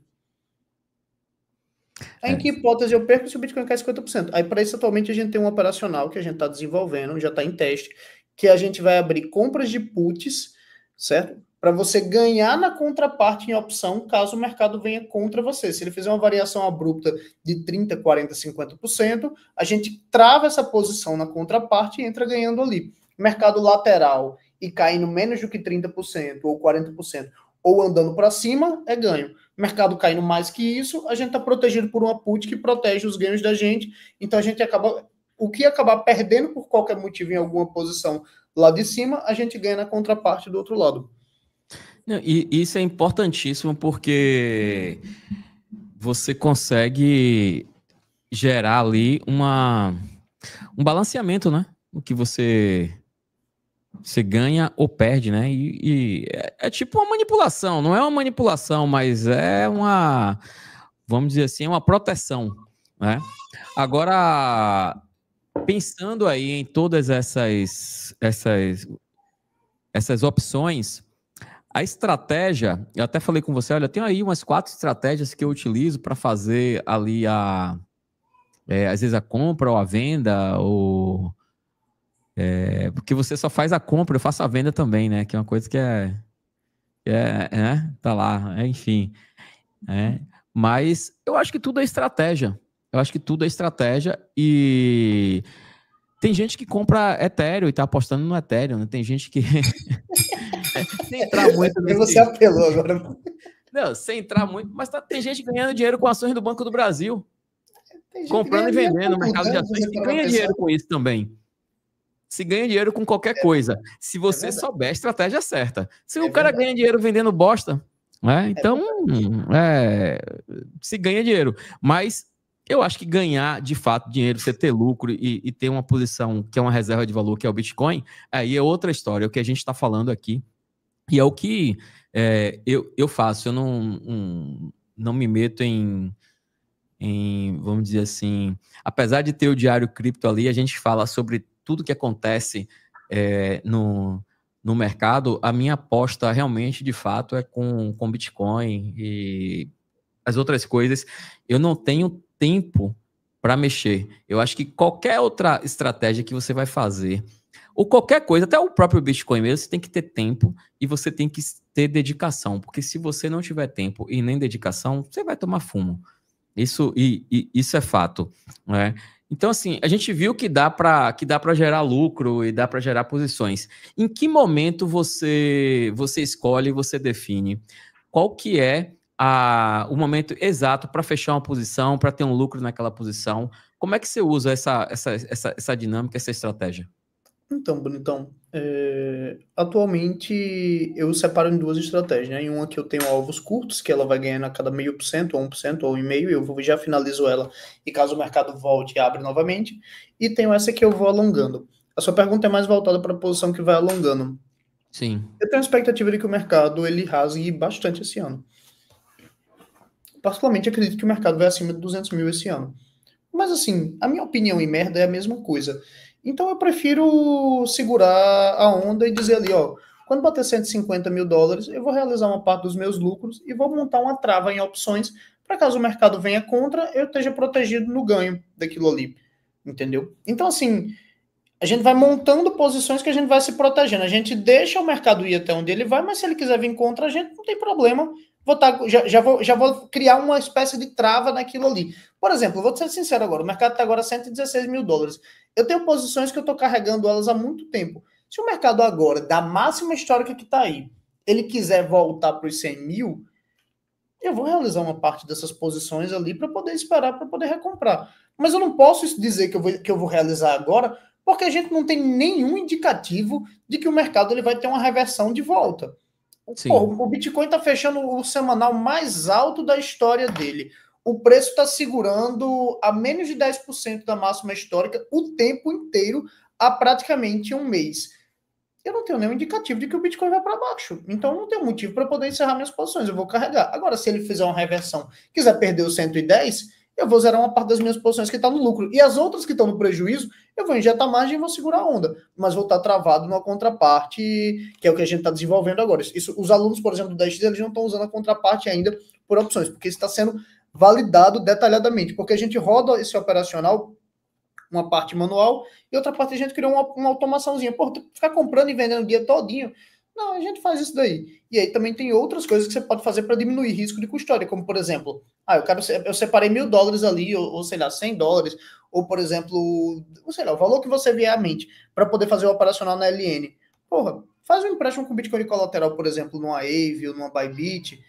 [SPEAKER 2] Em que hipótese eu perco se o Bitcoin cai 50%? Aí, para isso, atualmente, a gente tem um operacional que a gente está desenvolvendo, já está em teste, que a gente vai abrir compras de puts, certo? Para você ganhar na contraparte em opção, caso o mercado venha contra você. Se ele fizer uma variação abrupta de 30%, 40%, 50%, a gente trava essa posição na contraparte e entra ganhando ali. Mercado lateral e caindo menos do que 30% ou 40%, ou andando para cima, é ganho. Mercado caindo mais que isso, a gente está protegido por uma put que protege os ganhos da gente, então a gente acaba, o que acabar perdendo por qualquer motivo em alguma posição lá de cima, a gente ganha na contraparte do outro lado.
[SPEAKER 1] E isso é importantíssimo porque você consegue gerar ali um balanceamento, né? O que você ganha ou perde, né? E é tipo uma manipulação, não é uma manipulação, mas é uma, vamos dizer assim, uma proteção, né? Agora, pensando aí em todas essas opções, a estratégia, eu até falei com você, olha, eu tenho aí umas 4 estratégias que eu utilizo para fazer ali às vezes a compra ou a venda, ou porque você só faz a compra, eu faço a venda também, né? Que é uma coisa tá lá, enfim. Mas eu acho que tudo é estratégia. Eu acho que tudo é estratégia e tem gente que compra Ethereum e tá apostando no Ethereum, né? Tem gente que sem entrar muito
[SPEAKER 2] nesse... Você apelou agora.
[SPEAKER 1] Não, sem entrar muito, mas tem gente ganhando dinheiro com ações do Banco do Brasil, comprando e vendendo no mercado de ações, que ganha dinheiro com isso também. Se ganha dinheiro com qualquer coisa, se você souber a estratégia certa. Se o cara ganha dinheiro vendendo bosta, né? Então, se ganha dinheiro. Mas eu acho que ganhar, de fato, dinheiro, você ter lucro e ter uma posição que é uma reserva de valor, que é o Bitcoin, aí é outra história, é o que a gente está falando aqui. E é o que eu faço. Eu não me meto em, vamos dizer assim, apesar de ter o Diário Cripto ali, a gente fala sobre tudo que acontece no mercado. A minha aposta realmente, de fato, é com Bitcoin e as outras coisas. Eu não tenho tempo para mexer. Eu acho que qualquer outra estratégia que você vai fazer, ou qualquer coisa, até o próprio Bitcoin mesmo, você tem que ter tempo e você tem que ter dedicação, porque se você não tiver tempo e nem dedicação, você vai tomar fumo. Isso é fato, né? Então, assim, a gente viu que dá para gerar lucro e dá para gerar posições. Em que momento você escolhe, você define qual que é o momento exato para fechar uma posição, para ter um lucro naquela posição? Como é que você usa essa dinâmica, essa estratégia?
[SPEAKER 2] Então, Bonitão, atualmente eu separo em 2 estratégias, né? Em uma que eu tenho alvos curtos, que ela vai ganhando a cada 0,5%, ou 1%, ou 1,5%, eu já finalizo ela, e caso o mercado volte, abre novamente. E tenho essa que eu vou alongando. A sua pergunta é mais voltada para a posição que vai alongando.
[SPEAKER 1] Sim.
[SPEAKER 2] Eu tenho a expectativa de que o mercado ele rasgue bastante esse ano. Particularmente acredito que o mercado vai acima de 200 mil esse ano. Mas assim, a minha opinião em merda é a mesma coisa. Então eu prefiro segurar a onda e dizer ali, ó, quando bater 150 mil dólares, eu vou realizar uma parte dos meus lucros e vou montar uma trava em opções para caso o mercado venha contra, eu esteja protegido no ganho daquilo ali. Entendeu? Então, assim, a gente vai montando posições que a gente vai se protegendo. A gente deixa o mercado ir até onde ele vai, mas se ele quiser vir contra a gente, não tem problema. Já vou criar uma espécie de trava naquilo ali. Por exemplo, vou ser sincero agora, o mercado está agora 116 mil dólares. Eu tenho posições que eu estou carregando elas há muito tempo. Se o mercado agora, da máxima histórica que está aí, ele quiser voltar para os 100 mil, eu vou realizar uma parte dessas posições ali para poder esperar, para poder recomprar. Mas eu não posso dizer que eu vou realizar agora, porque a gente não tem nenhum indicativo de que o mercado ele vai ter uma reversão de volta. Pô, o Bitcoin está fechando o semanal mais alto da história dele. O preço está segurando a menos de 10% da máxima histórica o tempo inteiro, há praticamente um mês. Eu não tenho nenhum indicativo de que o Bitcoin vai para baixo. Então, não tenho motivo para poder encerrar minhas posições. Eu vou carregar. Agora, se ele fizer uma reversão, quiser perder os 110, eu vou zerar uma parte das minhas posições que está no lucro. E as outras que estão no prejuízo, eu vou injetar margem e vou segurar a onda. Mas vou estar travado numa contraparte, que é o que a gente está desenvolvendo agora. Os alunos, por exemplo, do 10X, eles não estão usando a contraparte ainda por opções, porque isso está sendo validado detalhadamente. Porque a gente roda esse operacional, uma parte manual, e outra parte a gente criou uma automaçãozinha. Pô, ficar comprando e vendendo o dia todinho. Não, a gente faz isso daí. E aí também tem outras coisas que você pode fazer para diminuir risco de custódia, como por exemplo, eu separei $1.000 ali, ou sei lá, $100, ou por exemplo, sei lá, o valor que você vier à mente, para poder fazer o operacional na LN. Porra, faz um empréstimo com Bitcoin colateral, por exemplo, numa Aave ou numa Bybit,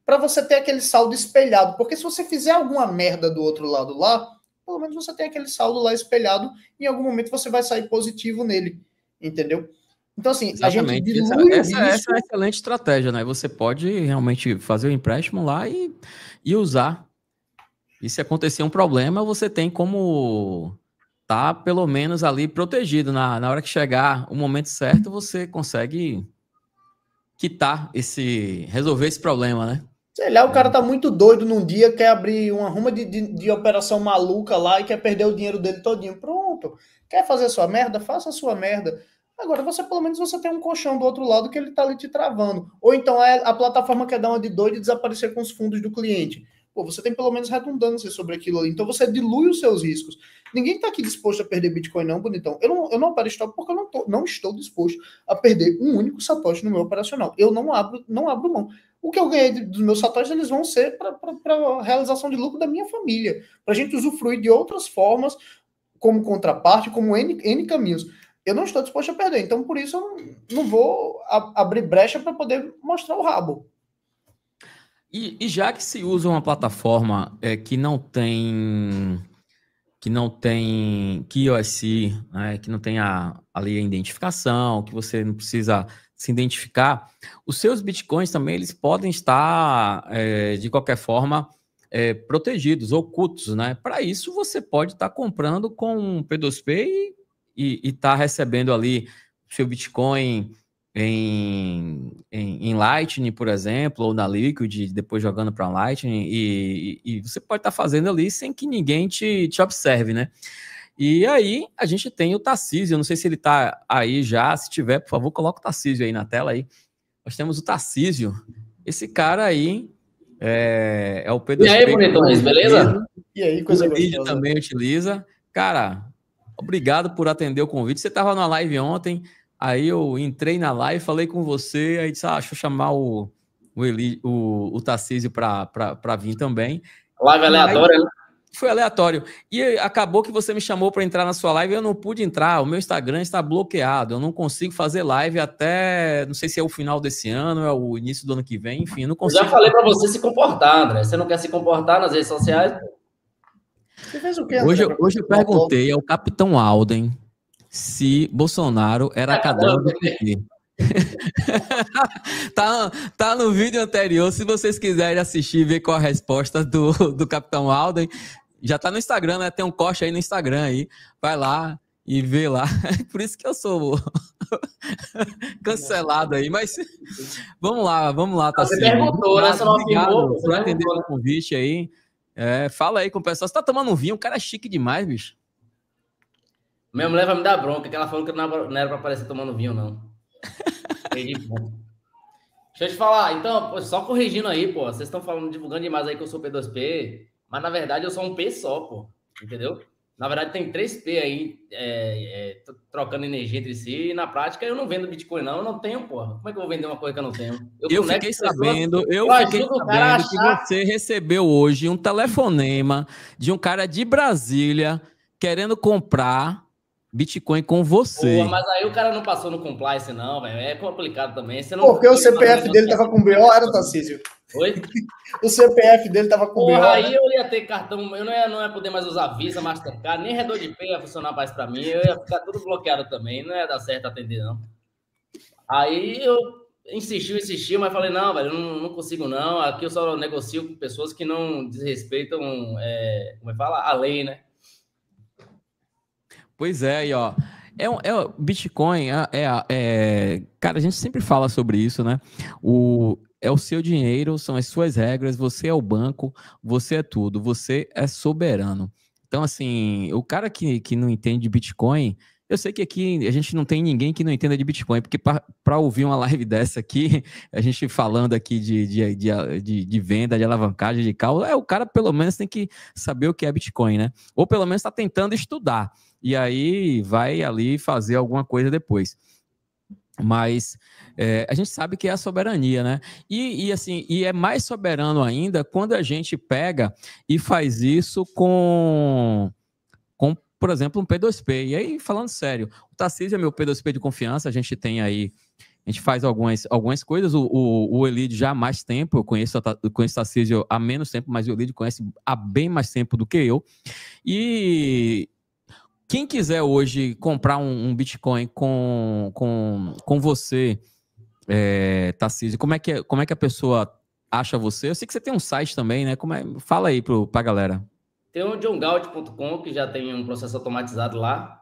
[SPEAKER 2] para você ter aquele saldo espelhado. Porque se você fizer alguma merda do outro lado lá, pelo menos você tem aquele saldo lá espelhado, e em algum momento você vai sair positivo nele, entendeu? Então, assim,
[SPEAKER 1] Exatamente.
[SPEAKER 2] a gente dilui
[SPEAKER 1] essa
[SPEAKER 2] o risco.
[SPEAKER 1] é uma excelente estratégia, né? Você pode realmente fazer o empréstimo lá e usar. E se acontecer um problema, você tem como tá pelo menos ali protegido. Na hora que chegar o momento certo, você consegue resolver esse problema, né?
[SPEAKER 2] Sei lá, o cara tá muito doido num dia, quer abrir uma ruma de operação maluca lá e quer perder o dinheiro dele todinho. Pronto. Quer fazer a sua merda? Faça a sua merda. Agora, você pelo menos você tem um colchão do outro lado que ele tá ali te travando. Ou então a plataforma quer dar uma de doido e desaparecer com os fundos do cliente. Pô, você tem pelo menos redundância sobre aquilo ali. Então você dilui os seus riscos. Ninguém tá aqui disposto a perder Bitcoin, não, bonitão. Eu não opero stop porque eu não estou disposto a perder um único satoshi no meu operacional. Eu não abro mão. O que eu ganhei dos meus satoshis, eles vão ser para a realização de lucro da minha família. Para a gente usufruir de outras formas, como contraparte, como N caminhos. Eu não estou disposto a perder. Então, por isso, eu não vou abrir brecha para poder mostrar o rabo.
[SPEAKER 1] E já que se usa uma plataforma que não tem KYC, né, que não tem ali a identificação, que você não precisa se identificar, os seus bitcoins também eles podem estar, de qualquer forma, protegidos, ocultos, né? Para isso, você pode estar comprando com P2P e estar recebendo ali seu Bitcoin em Lightning, por exemplo, ou na Liquid, depois jogando para Lightning, e você pode estar fazendo ali sem que ninguém te observe, né? E aí, a gente tem o Tarcísio, eu não sei se ele está aí já, se tiver, por favor, coloca o Tarcísio aí na tela aí. Nós temos o Tarcísio, esse cara aí é o P2P.
[SPEAKER 3] E aí, bonitões, beleza?
[SPEAKER 2] E aí, coisa gostosa.
[SPEAKER 1] O vídeo também utiliza. Cara, obrigado por atender o convite. Você estava na live ontem, aí eu entrei na live, falei com você, aí disse, deixa eu chamar o Tarcísio para vir também.
[SPEAKER 3] Live aleatória, né?
[SPEAKER 1] Foi aleatório. E acabou que você me chamou para entrar na sua live e eu não pude entrar. O meu Instagram está bloqueado. Eu não consigo fazer live até, não sei se é o final desse ano, é o início do ano que vem, enfim, eu não consigo.
[SPEAKER 3] Eu já falei para você se comportar, André. Você não quer se comportar nas redes sociais?
[SPEAKER 2] Você fez o quê,
[SPEAKER 1] Hoje eu perguntei ao Capitão Alden se Bolsonaro era cadeira do PT. tá no vídeo anterior, se vocês quiserem assistir e ver qual a resposta do Capitão Alden, já tá no Instagram, né? Tem um corte aí no Instagram aí, vai lá e vê lá. Por isso que eu sou cancelado aí, mas vamos lá, tá?
[SPEAKER 3] Você perguntou, né? Você não
[SPEAKER 1] obrigado
[SPEAKER 3] afirmou,
[SPEAKER 1] por atender o convite aí. Fala aí com o pessoal. Você tá tomando um vinho? O cara é chique demais, bicho.
[SPEAKER 3] Minha mulher vai me dar bronca, que ela falou que não era pra aparecer tomando vinho, não. Deixa eu te falar, então, pô, só corrigindo aí, pô. Vocês estão falando, divulgando demais aí que eu sou P2P, mas na verdade eu sou um P só, pô. Entendeu? Na verdade tem 3P aí trocando energia entre si, e na prática eu não vendo Bitcoin, não. Eu não tenho, porra. Como é que eu vou vender uma coisa que eu não tenho?
[SPEAKER 1] Eu fiquei sabendo que você recebeu hoje um telefonema de um cara de Brasília querendo comprar Bitcoin com você.
[SPEAKER 3] Pô, mas aí o cara não passou no compliance, não, velho. É complicado também. Você não
[SPEAKER 2] porque o CPF dele tava com BO, era, Tarcísio?
[SPEAKER 3] Oi?
[SPEAKER 2] O CPF dele tava com BO.
[SPEAKER 3] Aí eu ia ter cartão, eu não ia poder mais usar Visa, Mastercard, nem Redor de Pay ia funcionar mais pra mim. Eu ia ficar tudo bloqueado também. Não ia dar certo atender, não. Aí eu insisti, mas falei, não, velho, não consigo, não. Aqui eu só negocio com pessoas que não desrespeitam, como é que fala? A lei, né?
[SPEAKER 1] Pois é, aí, ó. Bitcoin, cara, a gente sempre fala sobre isso, né? É o seu dinheiro, são as suas regras, você é o banco, você é tudo, você é soberano. Então, assim, o cara que não entende de Bitcoin, eu sei que aqui a gente não tem ninguém que não entenda de Bitcoin, porque para ouvir uma live dessa aqui, a gente falando aqui de venda, de alavancagem, de cálculo, o cara pelo menos tem que saber o que é Bitcoin, né? Ou pelo menos está tentando estudar. E aí vai ali fazer alguma coisa depois. Mas a gente sabe que é a soberania, né? E é mais soberano ainda quando a gente pega e faz isso com por exemplo, um P2P. E aí, falando sério, o Tarcísio é meu P2P de confiança, a gente tem aí, a gente faz algumas coisas, o Elide já há mais tempo, eu conheço o Tarcísio há menos tempo, mas o Elide conhece há bem mais tempo do que eu. E quem quiser hoje comprar um Bitcoin com você, Tarcísio, como é que a pessoa acha você? Eu sei que você tem um site também, né? Fala aí pra galera.
[SPEAKER 3] Tem o johngaut.com, que já tem um processo automatizado lá,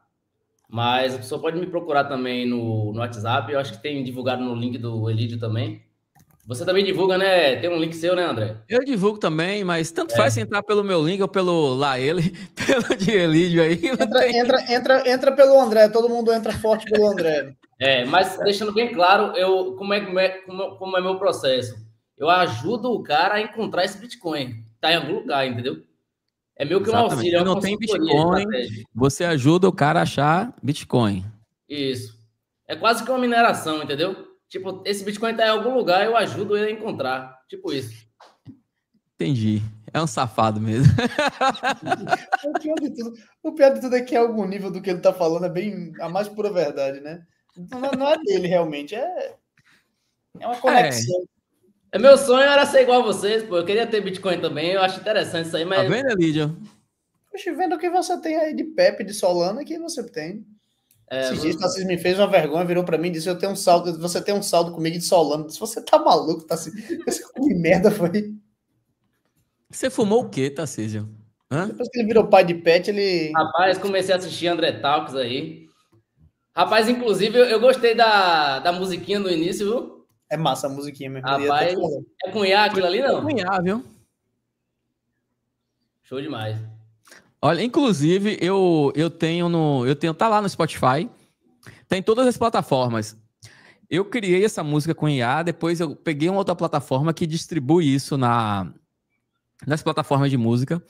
[SPEAKER 3] mas a pessoa pode me procurar também no WhatsApp, eu acho que tem divulgado no link do Elídio também. Você também divulga, né? Tem um link seu, né, André?
[SPEAKER 1] Eu divulgo também, mas tanto faz entrar pelo meu link ou pelo lá ele, pelo de Elídio aí.
[SPEAKER 2] Entra pelo André, todo mundo entra forte pelo André.
[SPEAKER 3] Mas deixando bem claro, como é meu processo. Eu ajudo o cara a encontrar esse Bitcoin. Tá em algum lugar, entendeu? É meio que um auxílio.
[SPEAKER 1] Se não tem Bitcoin, você ajuda o cara a achar Bitcoin.
[SPEAKER 3] Isso. É quase que uma mineração, entendeu? Tipo, esse Bitcoin tá em algum lugar, eu ajudo ele a encontrar. Tipo isso.
[SPEAKER 1] Entendi. É um safado mesmo.
[SPEAKER 2] O pior de tudo é que algum nível do que ele tá falando é bem a mais pura verdade, né? Não é dele, realmente. É uma conexão.
[SPEAKER 3] Meu sonho era ser igual a vocês, pô. Eu queria ter Bitcoin também. Eu acho interessante isso aí, mas...
[SPEAKER 1] Tá vendo, Elídio?
[SPEAKER 2] Poxa, vendo o que você tem aí de Pepe, de Solana, que você tem. Esses dias, Tarcísio me fez uma vergonha, virou pra mim e disse: eu tenho um saldo, você tem um saldo comigo de Solana. Se você tá maluco, Tarcísio. Que merda foi?
[SPEAKER 1] Você fumou o quê, Tarcísio?
[SPEAKER 2] Depois que ele virou pai de pet, ele...
[SPEAKER 3] Rapaz, comecei a assistir André Talks aí. Rapaz, inclusive, eu gostei da musiquinha no início, viu?
[SPEAKER 2] É massa a musiquinha mesmo.
[SPEAKER 3] Rapaz, é cunhar aquilo ali, não?
[SPEAKER 1] É cunhar, viu?
[SPEAKER 3] Show demais.
[SPEAKER 1] Olha, inclusive, eu tenho tá lá no Spotify, tá em todas as plataformas. Eu criei essa música com IA, depois eu peguei uma outra plataforma que distribui isso nas plataformas de música.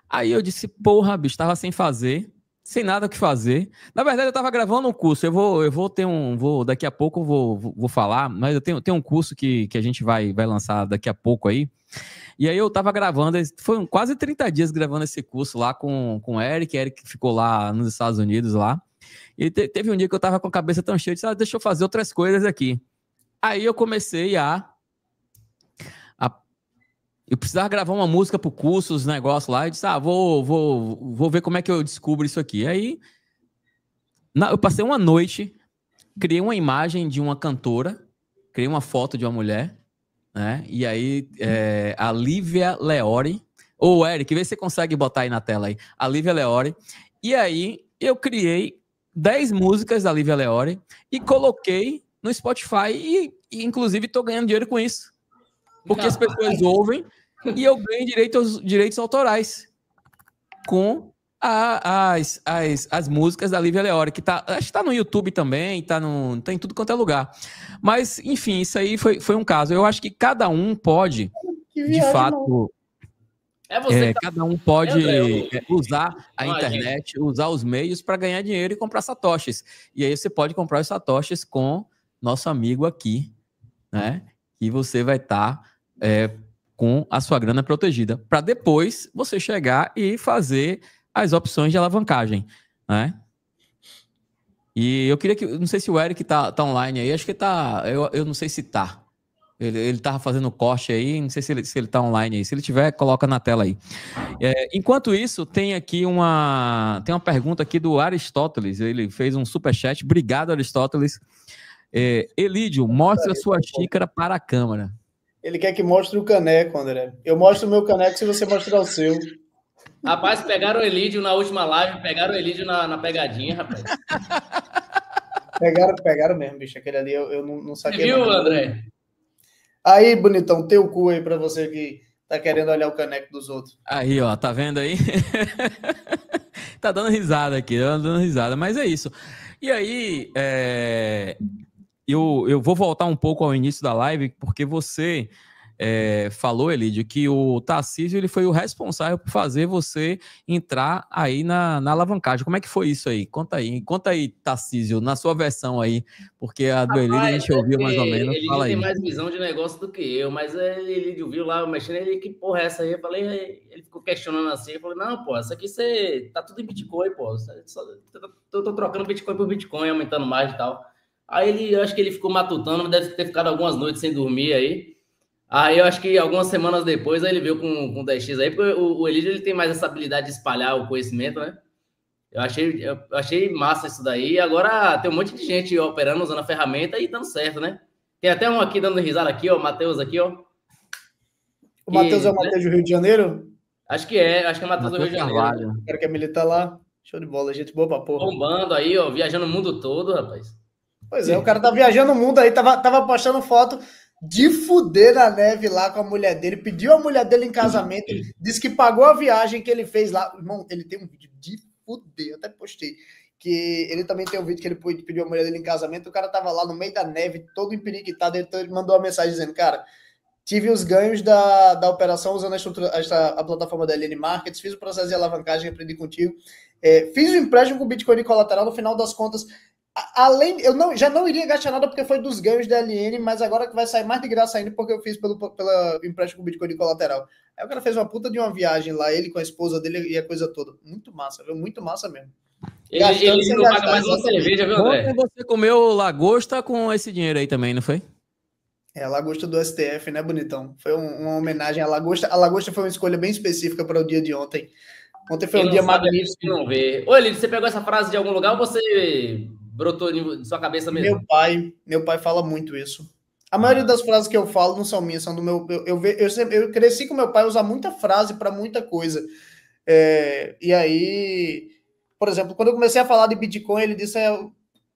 [SPEAKER 1] Aí eu disse, porra, bicho, tava sem fazer, sem nada o que fazer. Na verdade, eu tava gravando um curso, daqui a pouco eu vou falar, mas eu tenho um curso que a gente vai lançar daqui a pouco aí. E aí eu tava gravando, foi quase 30 dias gravando esse curso lá com o Eric ficou lá nos Estados Unidos lá. E teve um dia que eu tava com a cabeça tão cheia, eu disse, deixa eu fazer outras coisas aqui. Aí eu comecei eu precisava gravar uma música pro curso, os negócios lá, eu disse, vou ver como é que eu descubro isso aqui. Aí eu passei uma noite, criei uma imagem de uma cantora, criei uma foto de uma mulher, né? E aí, a Lívia Leori, ou Eric, vê se você consegue botar aí na tela aí, a Lívia Leori. E aí, eu criei 10 músicas da Lívia Leori e coloquei no Spotify e inclusive, estou ganhando dinheiro com isso. Porque as pessoas ouvem e eu ganho direitos autorais com as músicas da Lívia Leori, que acho que tá no YouTube também, tá em tudo quanto é lugar. Mas, enfim, isso aí foi um caso. Eu acho que cada um pode, de fato... cada um pode usar a internet, usar os meios para ganhar dinheiro e comprar satoshis. E aí você pode comprar os satoshis com nosso amigo aqui, né? E você vai estar com a sua grana protegida, para depois você chegar e fazer as opções de alavancagem, né? E eu queria não sei se o Eric tá online aí, acho que tá, eu não sei se tá. Ele tava fazendo corte aí, não sei se ele tá online aí. Se ele tiver, coloca na tela aí. Enquanto isso, tem uma pergunta aqui do Aristóteles. Ele fez um superchat. Obrigado, Aristóteles. Elídio, mostre a sua xícara para a câmera.
[SPEAKER 2] Ele quer que mostre o caneco, André. Eu mostro o meu caneco se você mostrar o seu.
[SPEAKER 3] Rapaz, pegaram o Elídio na última live, pegaram o Elídio na pegadinha, rapaz.
[SPEAKER 2] Pegaram mesmo, bicho. Aquele ali eu não saquei.
[SPEAKER 3] Você viu, André?
[SPEAKER 2] Aí, bonitão, teu cu aí pra você que tá querendo olhar o caneco dos outros.
[SPEAKER 1] Aí, ó, tá vendo aí? Tá dando risada aqui, dando risada, mas é isso. E aí, eu vou voltar um pouco ao início da live, porque você falou, Elidio, que o Tarcísio ele foi o responsável por fazer você entrar aí na alavancagem. Como é que foi isso aí? Conta aí, Tarcísio, na sua versão aí, porque a do Elidio a gente ouviu mais ou menos.
[SPEAKER 3] Ele
[SPEAKER 1] Fala
[SPEAKER 3] tem
[SPEAKER 1] aí.
[SPEAKER 3] mais visão de negócio do que eu, mas ele viu lá eu mexendo, ele, que porra é essa aí? Eu falei, ele ficou questionando assim, eu falei, não, pô, isso aqui tá tudo em Bitcoin, pô, tô trocando Bitcoin por Bitcoin, aumentando mais e tal. Aí eu acho que ele ficou matutando, deve ter ficado algumas noites sem dormir aí. Aí eu acho que algumas semanas depois aí ele veio com o 10x aí, porque o Elidio ele tem mais essa habilidade de espalhar o conhecimento, né? Eu achei massa isso daí. E agora tem um monte de gente operando, usando a ferramenta e dando certo, né? Tem até um aqui dando risada aqui, ó, o Matheus aqui, ó.
[SPEAKER 2] O Matheus é o Matheus do Rio de Janeiro?
[SPEAKER 3] Acho que é o Matheus do Rio de Janeiro.
[SPEAKER 2] O cara que é militar lá. Show de bola, gente boa pra porra.
[SPEAKER 3] Bombando aí, ó, viajando o mundo todo, rapaz.
[SPEAKER 2] Pois é, o cara tá viajando o mundo aí, tava postando foto de fuder na neve lá com a mulher dele, pediu a mulher dele em casamento, disse que pagou a viagem que ele fez lá. Irmão, ele tem um vídeo de fuder, eu até postei, que ele também tem um vídeo que ele pediu a mulher dele em casamento, o cara tava lá no meio da neve, todo empiriquitado, então ele mandou uma mensagem dizendo, cara, tive os ganhos da operação usando a plataforma da LN Markets, fiz o processo de alavancagem, aprendi contigo, fiz o empréstimo com Bitcoin de colateral, no final das contas, já não iria gastar nada porque foi dos ganhos da LN, mas agora que vai sair mais de graça ainda porque eu fiz pelo empréstimo com Bitcoin de colateral. Aí o cara fez uma puta de uma viagem lá, ele com a esposa dele e a coisa toda. Muito massa, viu? Muito massa mesmo.
[SPEAKER 3] Ele não paga mais uma cerveja, viu, André?
[SPEAKER 1] Ontem você comeu lagosta com esse dinheiro aí também, não foi?
[SPEAKER 2] A lagosta do STF, né, bonitão? Foi uma homenagem à lagosta. A lagosta foi uma escolha bem específica para o dia de ontem. Ontem foi um dia magnífico.
[SPEAKER 3] Não vê. Ô, Elidio, você pegou essa frase de algum lugar ou você brotou em sua cabeça mesmo?
[SPEAKER 2] Meu pai fala muito isso. A maioria das frases que eu falo não são minhas, são do meu... Eu cresci com meu pai usar muita frase para muita coisa. E aí, por exemplo, quando eu comecei a falar de Bitcoin, ele disse,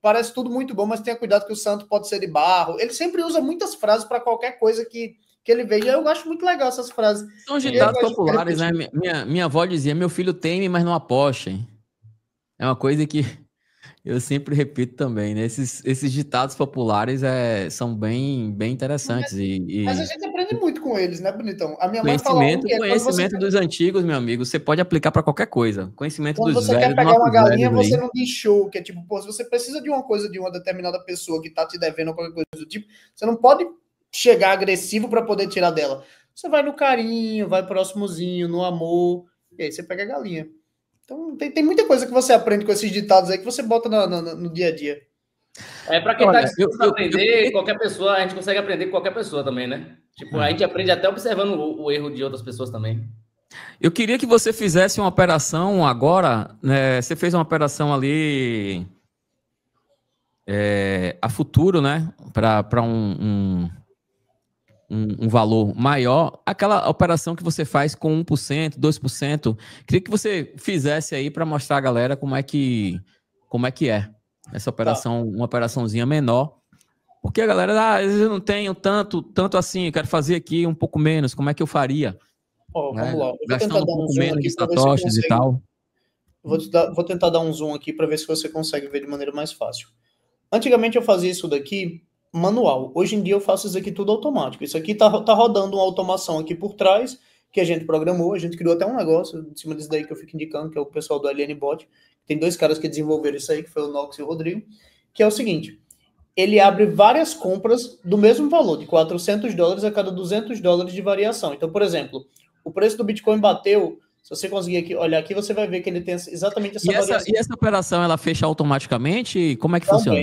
[SPEAKER 2] parece tudo muito bom, mas tenha cuidado que o santo pode ser de barro. Ele sempre usa muitas frases para qualquer coisa que ele vê. E eu acho muito legal essas frases.
[SPEAKER 1] São ditados populares, né? Minha avó dizia, meu filho teme, mas não aposte. É uma coisa que eu sempre repito também, né? Esses ditados populares são bem interessantes.
[SPEAKER 2] Mas a gente aprende muito com eles, né, bonitão? A minha mãe fala
[SPEAKER 1] conhecimento dos antigos, meu amigo, você pode aplicar para qualquer coisa. Conhecimento dos velhos.
[SPEAKER 2] Quando você quer pegar uma galinha, você não diz show, que é tipo, pô, se você precisa de uma coisa de uma determinada pessoa que tá te devendo ou qualquer coisa do tipo, você não pode chegar agressivo para poder tirar dela. Você vai no carinho, vai próximozinho, no amor, e aí você pega a galinha. Então, tem muita coisa que você aprende com esses ditados aí que você bota no dia a dia.
[SPEAKER 3] Para quem tá disposto a aprender, qualquer pessoa, a gente consegue aprender com qualquer pessoa também, né? Tipo, a gente aprende até observando o erro de outras pessoas também.
[SPEAKER 1] Eu queria que você fizesse uma operação agora, né? Você fez uma operação ali a futuro, né? Para um valor maior, aquela operação que você faz com 1%, 2%, queria que você fizesse aí para mostrar a galera como é que é essa operação, uma operaçãozinha menor, porque a galera, às vezes eu não tenho tanto assim, eu quero fazer aqui um pouco menos, como é que eu faria?
[SPEAKER 2] Vamos lá.
[SPEAKER 1] Gastando um pouco menos de satoshis e tal.
[SPEAKER 2] Vou tentar dar um zoom aqui para ver se você consegue ver de maneira mais fácil. Antigamente eu fazia isso daqui manual. Hoje em dia eu faço isso aqui tudo automático. Isso aqui tá rodando uma automação aqui por trás, que a gente programou, a gente criou até um negócio em cima disso daí que eu fico indicando, que é o pessoal do LN Bot. Tem 2 caras que desenvolveram isso aí, que foi o Nox e o Rodrigo, que é o seguinte, ele abre várias compras do mesmo valor, de $400 a cada $200 de variação. Então, por exemplo, o preço do Bitcoin bateu, se você conseguir aqui, olhar aqui, você vai ver que ele tem exatamente essa variação.
[SPEAKER 1] E essa operação, ela fecha automaticamente? Como é que funciona?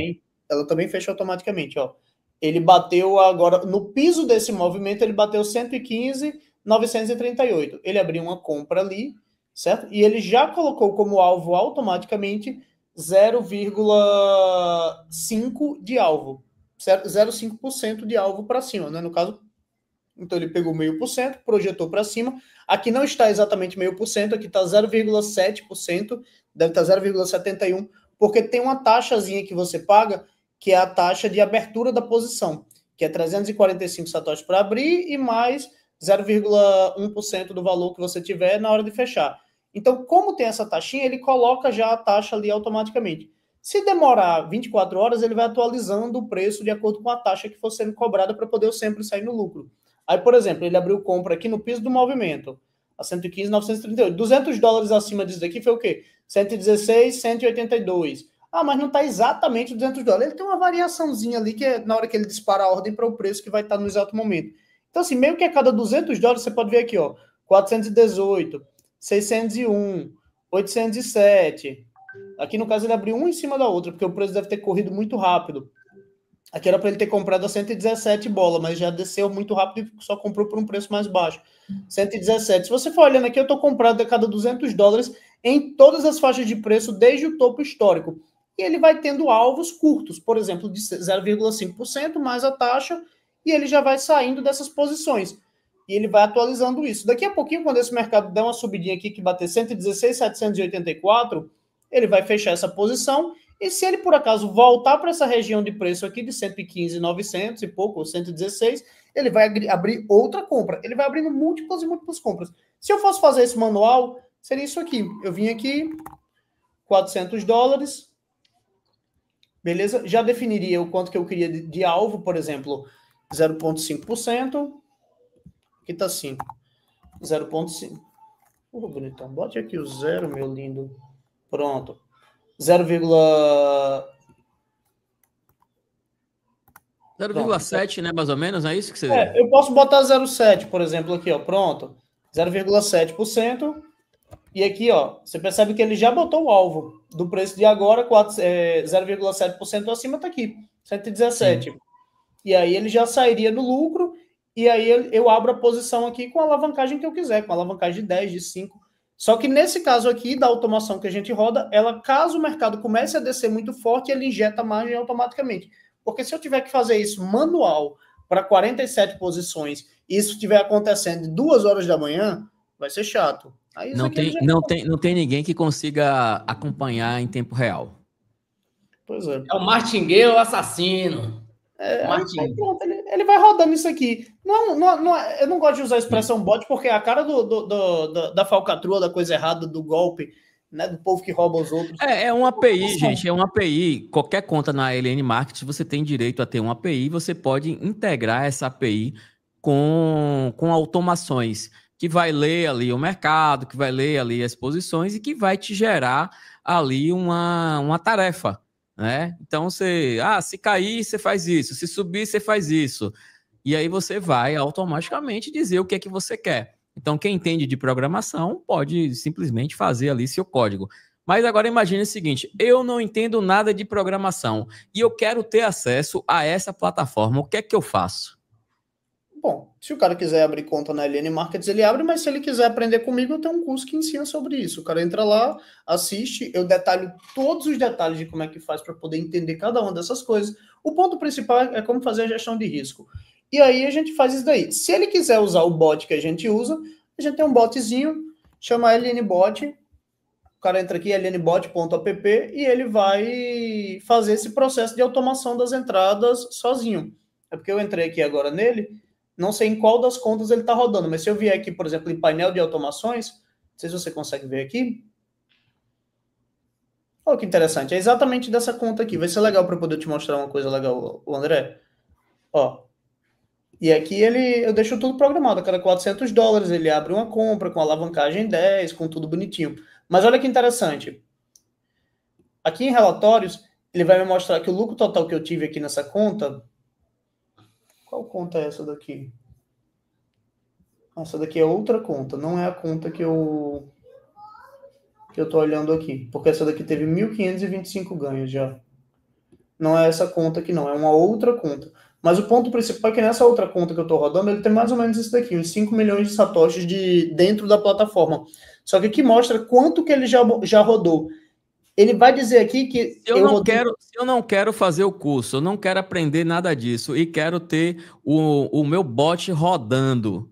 [SPEAKER 2] Ela também fecha automaticamente, ó. Ele bateu agora, no piso desse movimento, ele bateu 115.938. Ele abriu uma compra ali, certo? E ele já colocou como alvo automaticamente 0,5 de alvo, certo? 0,5% de alvo para cima, né? No caso, então ele pegou 0,5%, projetou para cima. Aqui não está exatamente 0,5%, aqui está 0,7%, deve estar 0,71%, porque tem uma taxazinha que você paga, que é a taxa de abertura da posição, que é 345 satoshis para abrir e mais 0,1% do valor que você tiver na hora de fechar. Então, como tem essa taxinha, ele coloca já a taxa ali automaticamente. Se demorar 24 horas, ele vai atualizando o preço de acordo com a taxa que for sendo cobrada para poder sempre sair no lucro. Aí, por exemplo, ele abriu compra aqui no piso do movimento, a 115.938. $200 acima disso daqui foi o quê? 116, 182. Ah, mas não está exatamente $200. Ele tem uma variaçãozinha ali que é na hora que ele dispara a ordem para o preço que vai estar no exato momento. Então, assim, meio que a cada $200, você pode ver aqui, ó, 418, 601, 807. Aqui, no caso, ele abriu uma em cima da outra, porque o preço deve ter corrido muito rápido. Aqui era para ele ter comprado a 117 bola, mas já desceu muito rápido e só comprou por um preço mais baixo. 117. Se você for olhando aqui, eu estou comprando a cada $200 em todas as faixas de preço desde o topo histórico. E ele vai tendo alvos curtos, por exemplo, de 0,5% mais a taxa, e ele já vai saindo dessas posições. E ele vai atualizando isso. Daqui a pouquinho, quando esse mercado der uma subidinha aqui que bater 116.784, ele vai fechar essa posição. E se ele, por acaso, voltar para essa região de preço aqui de 115.900 e pouco, ou 116, ele vai abrir outra compra. Ele vai abrindo múltiplas e múltiplas compras. Se eu fosse fazer esse manual, seria isso aqui. Eu vim aqui, $400, beleza? Já definiria o quanto que eu queria de alvo, por exemplo, 0,5%. Aqui tá 5. 0,5. Bonitão. Bote aqui o 0, meu lindo. Pronto.
[SPEAKER 1] 0,7, né, mais ou menos, é isso que você...
[SPEAKER 2] eu posso botar 0,7, por exemplo, aqui, ó, pronto. 0,7%. E aqui, ó, você percebe que ele já botou o alvo do preço de agora, 0,7% acima tá aqui, 117. Sim. E aí ele já sairia no lucro, e aí eu abro a posição aqui com a alavancagem que eu quiser, com a alavancagem de 10, de 5. Só que nesse caso aqui, da automação que a gente roda, ela, caso o mercado comece a descer muito forte, ele injeta margem automaticamente. Porque se eu tiver que fazer isso manual para 47 posições, e isso estiver acontecendo de 2 horas da manhã, vai ser chato. Aí
[SPEAKER 1] não tem ninguém que consiga acompanhar em tempo real.
[SPEAKER 3] Pois é. É o martingale, o assassino.
[SPEAKER 2] Pronto, ele vai rodando isso aqui. Eu não gosto de usar a expressão bot porque é a cara da falcatrua, da coisa errada, do golpe, né, do povo que rouba os outros.
[SPEAKER 1] É uma API, gente, é uma API. Qualquer conta na LN Market, você tem direito a ter uma API, você pode integrar essa API com automações que vai ler ali o mercado, que vai ler ali as posições e que vai te gerar ali uma tarefa. Né? Então, se cair, você faz isso. Se subir, você faz isso. E aí você vai automaticamente dizer o que é que você quer. Então, quem entende de programação pode simplesmente fazer ali seu código. Mas agora imagine o seguinte, eu não entendo nada de programação e eu quero ter acesso a essa plataforma. O que é que eu faço?
[SPEAKER 2] Bom, se o cara quiser abrir conta na LN Markets, ele abre, mas se ele quiser aprender comigo, eu tenho um curso que ensina sobre isso. O cara entra lá, assiste, eu detalho todos os detalhes de como é que faz para poder entender cada uma dessas coisas. O ponto principal é como fazer a gestão de risco. E aí a gente faz isso daí. Se ele quiser usar o bot que a gente usa, a gente tem um botzinho, chama LNBot. O cara entra aqui, lnbot.app, e ele vai fazer esse processo de automação das entradas sozinho. É porque eu entrei aqui agora nele, não sei em qual das contas ele está rodando, mas se eu vier aqui, por exemplo, em painel de automações, não sei se você consegue ver aqui. Olha que interessante, é exatamente dessa conta aqui. Vai ser legal para poder te mostrar uma coisa legal, o André. Ó, e aqui eu deixo tudo programado, a cada $400 ele abre uma compra com alavancagem 10, com tudo bonitinho. Mas olha que interessante. Aqui em relatórios, ele vai me mostrar que o lucro total que eu tive aqui nessa conta... Qual conta é essa daqui? Essa daqui é outra conta, não é a conta que eu tô olhando aqui, porque essa daqui teve 1.525 ganhos já. Não é essa conta aqui não, é uma outra conta. Mas o ponto principal é que nessa outra conta que eu tô rodando, ele tem mais ou menos isso daqui, uns 5 milhões de satoshis dentro da plataforma. Só que aqui mostra quanto que ele já rodou. Ele vai dizer aqui que...
[SPEAKER 1] Se eu não quero fazer o curso, eu não quero aprender nada disso e quero ter o meu bot rodando.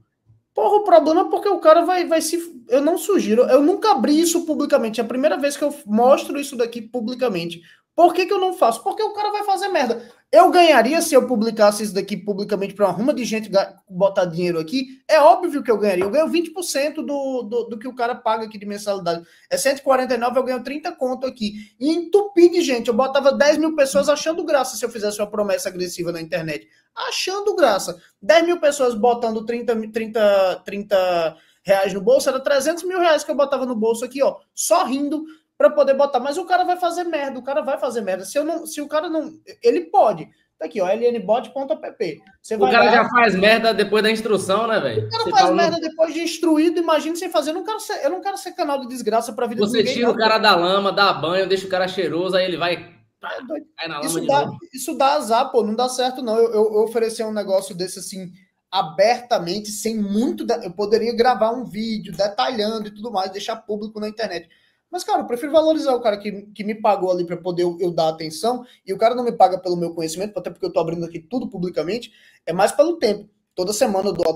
[SPEAKER 2] Porra, o problema é porque o cara vai se... Eu não sugiro, eu nunca abri isso publicamente. É a primeira vez que eu mostro isso daqui publicamente. Por que eu não faço? Porque o cara vai fazer merda. Eu ganharia se eu publicasse isso daqui publicamente para uma ruma de gente botar dinheiro aqui? É óbvio que eu ganharia. Eu ganho 20% do que o cara paga aqui de mensalidade. É 149, eu ganho 30 conto aqui. E entupi de gente. Eu botava 10 mil pessoas achando graça se eu fizesse uma promessa agressiva na internet. Achando graça. 10 mil pessoas botando 30 reais no bolso, era 300 mil reais que eu botava no bolso aqui, ó, só rindo para poder botar. Mas o cara vai fazer merda, o cara vai fazer merda. Se o cara não... Ele pode. Tá aqui, ó, lnbot.app.
[SPEAKER 3] O cara já faz merda depois da instrução, né, velho?
[SPEAKER 2] O cara faz merda depois de instruído, imagina sem fazer. Eu não quero ser canal de desgraça pra vida
[SPEAKER 3] de ninguém. Você tira o cara da lama, dá banho, deixa o cara cheiroso, aí ele vai...
[SPEAKER 2] Cai na lama isso dá azar, pô, não dá certo, não. Eu oferecer um negócio desse, assim, abertamente, sem muito... Eu poderia gravar um vídeo detalhando e tudo mais, deixar público na internet. Mas, cara, eu prefiro valorizar o cara que me pagou ali para poder eu dar atenção, e o cara não me paga pelo meu conhecimento, até porque eu tô abrindo aqui tudo publicamente, é mais pelo tempo. Toda semana eu dou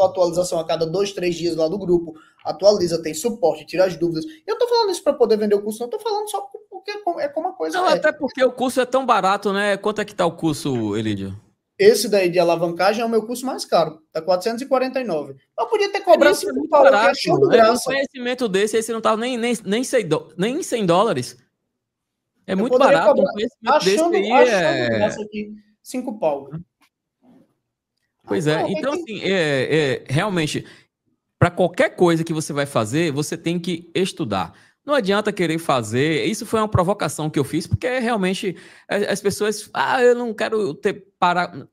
[SPEAKER 2] atualização a cada 2, 3 dias lá do grupo, atualiza, tem suporte, tira as dúvidas. Eu tô falando isso para poder vender o curso, não tô falando só porque é como a coisa
[SPEAKER 1] não, até porque o curso é tão barato, né? Quanto é que tá o curso, Elídio?
[SPEAKER 2] Esse daí de alavancagem é o meu curso mais caro. Tá 449. Eu podia ter cobrado 5 pau,
[SPEAKER 1] barato, que é show de graça. Um conhecimento desse aí você não tava nem $100. É muito barato.
[SPEAKER 2] Um conhecimento desse aí é... graça aqui, 5 pau.
[SPEAKER 1] Pois é. Então, assim, realmente, para qualquer coisa que você vai fazer, você tem que estudar. Não adianta querer fazer. Isso foi uma provocação que eu fiz, porque realmente as pessoas... eu não quero ter...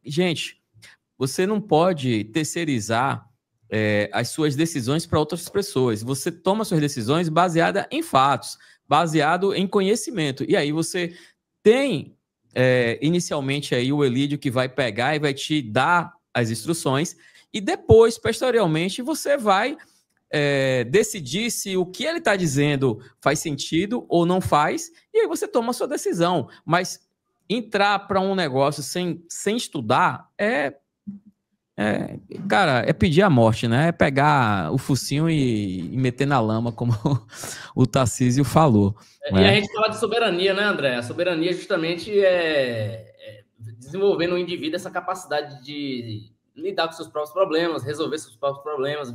[SPEAKER 1] Gente, você não pode terceirizar as suas decisões para outras pessoas. Você toma suas decisões baseada em fatos, baseado em conhecimento. E aí você tem, inicialmente, aí o Elídio que vai pegar e vai te dar as instruções. E depois, posteriormente, você vai... decidir se o que ele está dizendo faz sentido ou não faz, e aí você toma a sua decisão. Mas entrar para um negócio sem estudar cara, é pedir a morte, né? É pegar o focinho e meter na lama, como o Tarcísio falou.
[SPEAKER 3] E a gente fala de soberania, né, André? A soberania justamente é desenvolver no indivíduo essa capacidade de lidar com seus próprios problemas, resolver seus próprios problemas,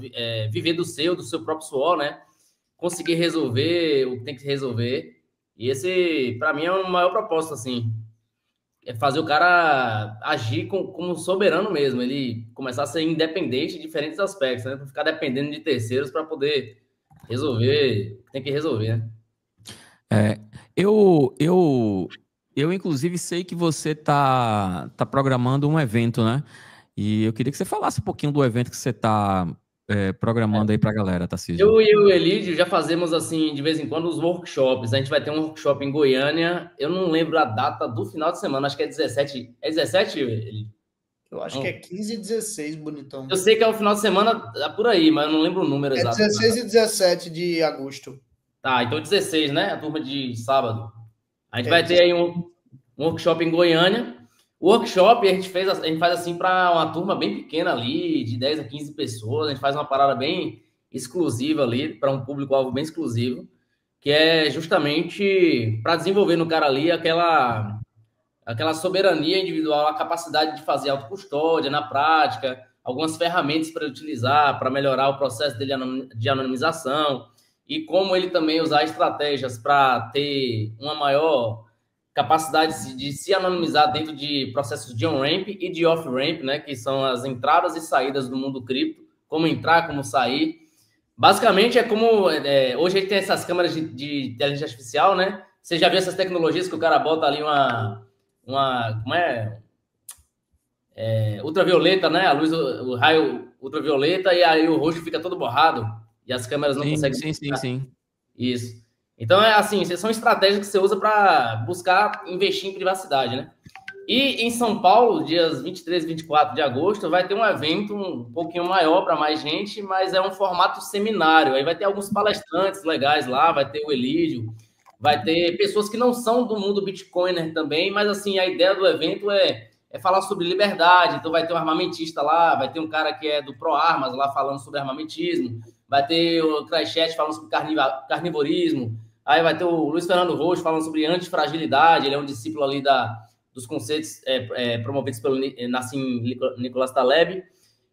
[SPEAKER 3] viver do seu próprio suor, né? Conseguir resolver o que tem que resolver. E esse, para mim, é o maior propósito, assim. É fazer o cara agir como soberano mesmo. Ele começar a ser independente em diferentes aspectos, né? Não ficar dependendo de terceiros para poder resolver o que tem que resolver, né?
[SPEAKER 1] Eu inclusive, sei que você tá programando um evento, né? E eu queria que você falasse um pouquinho do evento que você está programando aí para a galera, Tarcísio.
[SPEAKER 3] Eu e o Elídio já fazemos, assim, de vez em quando, os workshops. A gente vai ter um workshop em Goiânia. Eu não lembro a data do final de semana, acho que é 17. É 17, Elídio?
[SPEAKER 2] Eu acho que é 15 e 16, bonitão.
[SPEAKER 3] Eu sei que é o final de semana por aí, mas eu não lembro o número exato.
[SPEAKER 2] É 16 e 17 de agosto.
[SPEAKER 3] Tá, então 16, né? A turma de sábado. A gente vai ter aí um workshop em Goiânia. O workshop a gente faz assim para uma turma bem pequena ali, de 10 a 15 pessoas. A gente faz uma parada bem exclusiva ali, para um público-alvo bem exclusivo, que é justamente para desenvolver no cara ali aquela soberania individual, a capacidade de fazer autocustódia na prática, algumas ferramentas para utilizar, para melhorar o processo dele de anonimização, e como ele também usar estratégias para ter uma maior capacidade de se anonimizar dentro de processos de on-ramp e de off-ramp, né, que são as entradas e saídas do mundo cripto, como entrar, como sair. Basicamente, é como... hoje a gente tem essas câmeras de inteligência artificial, né? Você já viu essas tecnologias que o cara bota ali como é? Ultravioleta, né? A luz, o raio ultravioleta, e aí o rosto fica todo borrado e as câmeras não conseguem...
[SPEAKER 1] Sim.
[SPEAKER 3] Isso. Então, assim, são estratégias que você usa para buscar investir em privacidade, né? E em São Paulo, dias 23 e 24 de agosto, vai ter um evento um pouquinho maior para mais gente, mas é um formato seminário. Aí vai ter alguns palestrantes legais lá, vai ter o Elídio, vai ter pessoas que não são do mundo Bitcoiner também, mas, assim, a ideia do evento é falar sobre liberdade. Então, vai ter um armamentista lá, vai ter um cara que é do ProArmas lá falando sobre armamentismo, vai ter o Crashchat falando sobre carnivorismo. Aí vai ter o Luiz Fernando Rocha falando sobre antifragilidade, ele é um discípulo ali dos conceitos promovidos pelo Nassim Nicholas Taleb.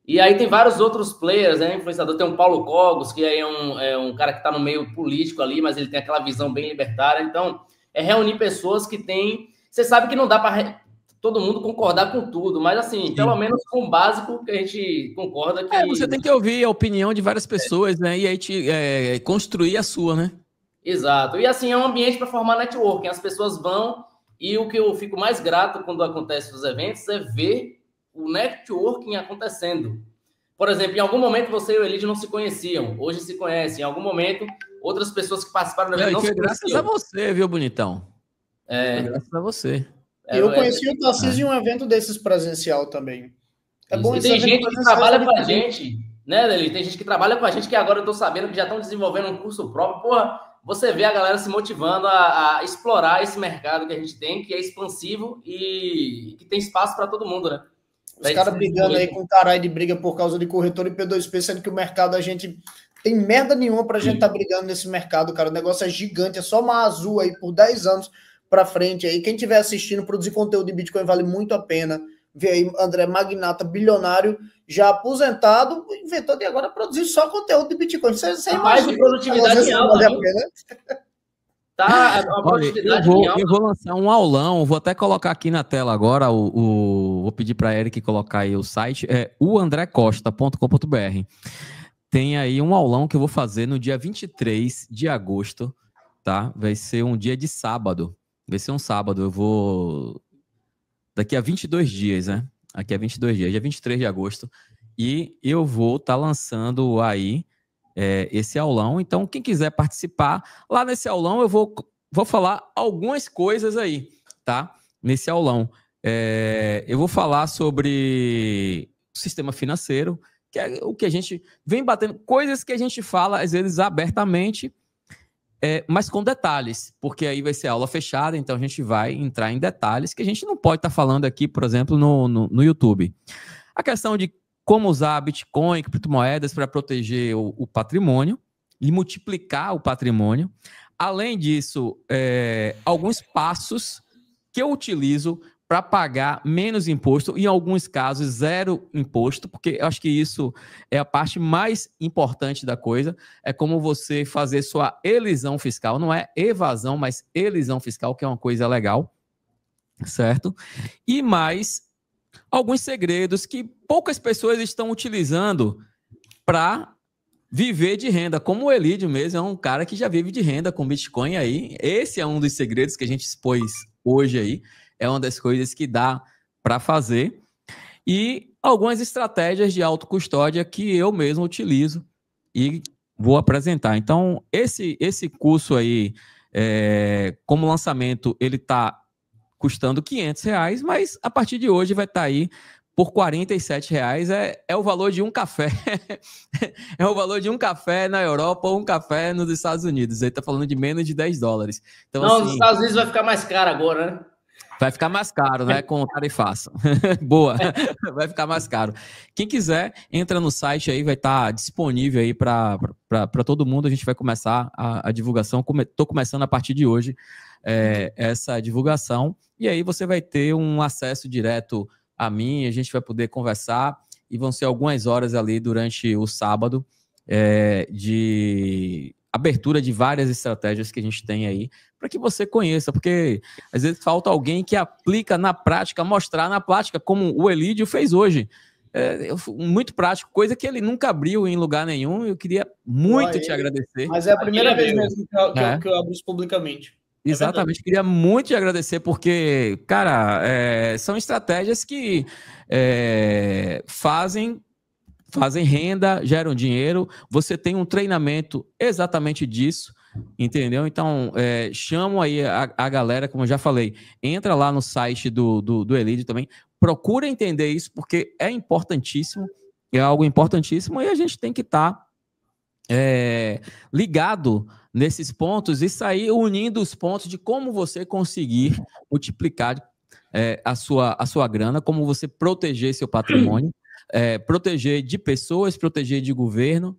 [SPEAKER 3] E aí tem vários outros players, né, influenciador, tem o Paulo Cogos, que aí é um cara que está no meio político ali, mas ele tem aquela visão bem libertária. Então, é reunir pessoas que têm... Você sabe que não dá para todo mundo concordar com tudo, mas assim, pelo menos com o básico que a gente concorda que...
[SPEAKER 1] Você tem que ouvir a opinião de várias pessoas, né, e aí construir a sua, né?
[SPEAKER 3] Exato. E assim, é um ambiente para formar networking. As pessoas vão, e o que eu fico mais grato quando acontece os eventos é ver o networking acontecendo. Por exemplo, em algum momento você e o Elidio não se conheciam, hoje se conhecem. Em algum momento, outras pessoas que participaram do evento não se conheciam.
[SPEAKER 1] Graças a você, viu, bonitão? Graças a você.
[SPEAKER 2] Eu conheci o Tarcísio em um evento desses presencial também.
[SPEAKER 3] É bom. E tem gente que trabalha com a gente, né, Eli? Tem gente que trabalha com a gente que agora eu tô sabendo que já estão desenvolvendo um curso próprio. Porra, você vê a galera se motivando a explorar esse mercado que a gente tem, que é expansivo e que tem espaço para todo mundo, né?
[SPEAKER 2] Os caras brigando aí com caralho de briga por causa de corretor e P2P, sendo que o mercado, a gente tem merda nenhuma pra gente tá brigando nesse mercado, cara. O negócio é gigante, é só uma azul aí por 10 anos pra frente aí. Quem estiver assistindo, produzir conteúdo de Bitcoin vale muito a pena. Vê aí André Magnata, bilionário, já aposentado, inventou de agora produzir só conteúdo de Bitcoin. Você
[SPEAKER 3] mais de produtividade alta, vale a pena. Tá,
[SPEAKER 1] olha, eu vou lançar um aulão, vou até colocar aqui na tela agora, vou pedir para Eric colocar aí o site, é oandrecosta.com.br. Tem aí um aulão que eu vou fazer no dia 23 de agosto, tá? Vai ser um dia de sábado, vai ser um sábado, eu vou... Daqui a 22 dias, né? Aqui a 22 dias, dia 23 de agosto, e eu vou estar lançando aí esse aulão. Então, quem quiser participar, lá nesse aulão eu vou falar algumas coisas aí, tá? Nesse aulão. Eu vou falar sobre o sistema financeiro, que é o que a gente vem batendo, coisas que a gente fala, às vezes, abertamente, mas com detalhes, porque aí vai ser aula fechada, então a gente vai entrar em detalhes que a gente não pode estar falando aqui, por exemplo, no YouTube. A questão de como usar Bitcoin, criptomoedas para proteger o patrimônio e multiplicar o patrimônio. Além disso, alguns passos que eu utilizo para pagar menos imposto, em alguns casos zero imposto, porque eu acho que isso é a parte mais importante da coisa, é como você fazer sua elisão fiscal, não é evasão, mas elisão fiscal, que é uma coisa legal, certo? E mais alguns segredos que poucas pessoas estão utilizando para viver de renda, como o Elidio mesmo é um cara que já vive de renda com Bitcoin aí. Esse é um dos segredos que a gente expôs hoje aí, é uma das coisas que dá para fazer. E algumas estratégias de autocustódia que eu mesmo utilizo e vou apresentar. Então, esse curso aí, como lançamento, ele está custando R$500, mas a partir de hoje vai estar aí por R$47. É o valor de um café. É o valor de um café na Europa ou um café nos Estados Unidos. Aí está falando de menos de $10. Então,
[SPEAKER 3] não, assim, nos Estados Unidos vai ficar mais caro agora, né?
[SPEAKER 1] Vai ficar mais caro, né? Com tarifaço. Boa. Vai ficar mais caro. Quem quiser, entra no site aí, vai estar disponível aí para todo mundo. A gente vai começar a divulgação. Estou começando a partir de hoje essa divulgação. E aí você vai ter um acesso direto a mim. A gente vai poder conversar. E vão ser algumas horas ali durante o sábado de abertura de várias estratégias que a gente tem aí, para que você conheça, porque às vezes falta alguém que aplica na prática, mostrar na prática, como o Elidio fez hoje. Muito prático, coisa que ele nunca abriu em lugar nenhum. Eu queria muito te agradecer.
[SPEAKER 2] Mas é a primeira vez mesmo que eu abro isso publicamente.
[SPEAKER 1] Exatamente, queria muito te agradecer, porque, cara, são estratégias que fazem renda, geram dinheiro. Você tem um treinamento exatamente disso, entendeu? Então, chamo aí a galera, como eu já falei, entra lá no site do Elidio também, procura entender isso, porque é importantíssimo, é algo importantíssimo, e a gente tem que estar ligado nesses pontos e sair unindo os pontos de como você conseguir multiplicar a sua grana, como você proteger seu patrimônio, proteger de pessoas, proteger de governo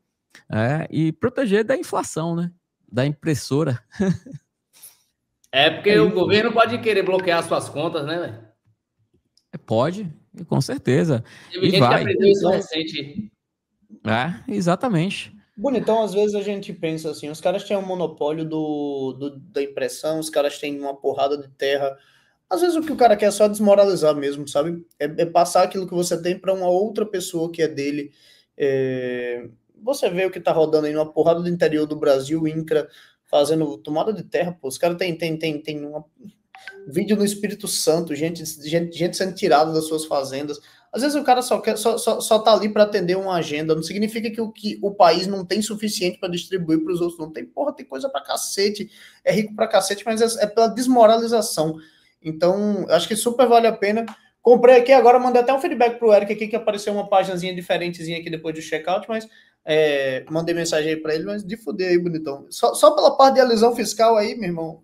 [SPEAKER 1] e proteger da inflação, né? da impressora.
[SPEAKER 3] É porque o governo pode querer bloquear suas contas, né, velho?
[SPEAKER 1] Pode, com certeza.
[SPEAKER 3] Teve gente que aprendeu isso recente.
[SPEAKER 1] Exatamente.
[SPEAKER 2] Bonitão, às vezes a gente pensa assim, os caras têm um monopólio da impressão, os caras têm uma porrada de terra. Às vezes o que o cara quer é só desmoralizar mesmo, sabe? É passar aquilo que você tem para uma outra pessoa que é dele. Você vê o que tá rodando aí numa porrada do interior do Brasil, INCRA, fazendo tomada de terra, pô. Os caras tem um vídeo no Espírito Santo, gente sendo tirada das suas fazendas. Às vezes o cara só tá ali para atender uma agenda, não significa que o país não tem suficiente para distribuir para os outros, não tem, porra, tem coisa para cacete, é rico para cacete, mas é pela desmoralização. Então, acho que super vale a pena. Comprei aqui, agora mandei até um feedback pro Eric aqui, que apareceu uma paginazinha diferentezinha aqui depois do checkout, mas mandei mensagem aí para ele, mas de fuder aí, bonitão. Só pela parte de elisão fiscal aí, meu irmão,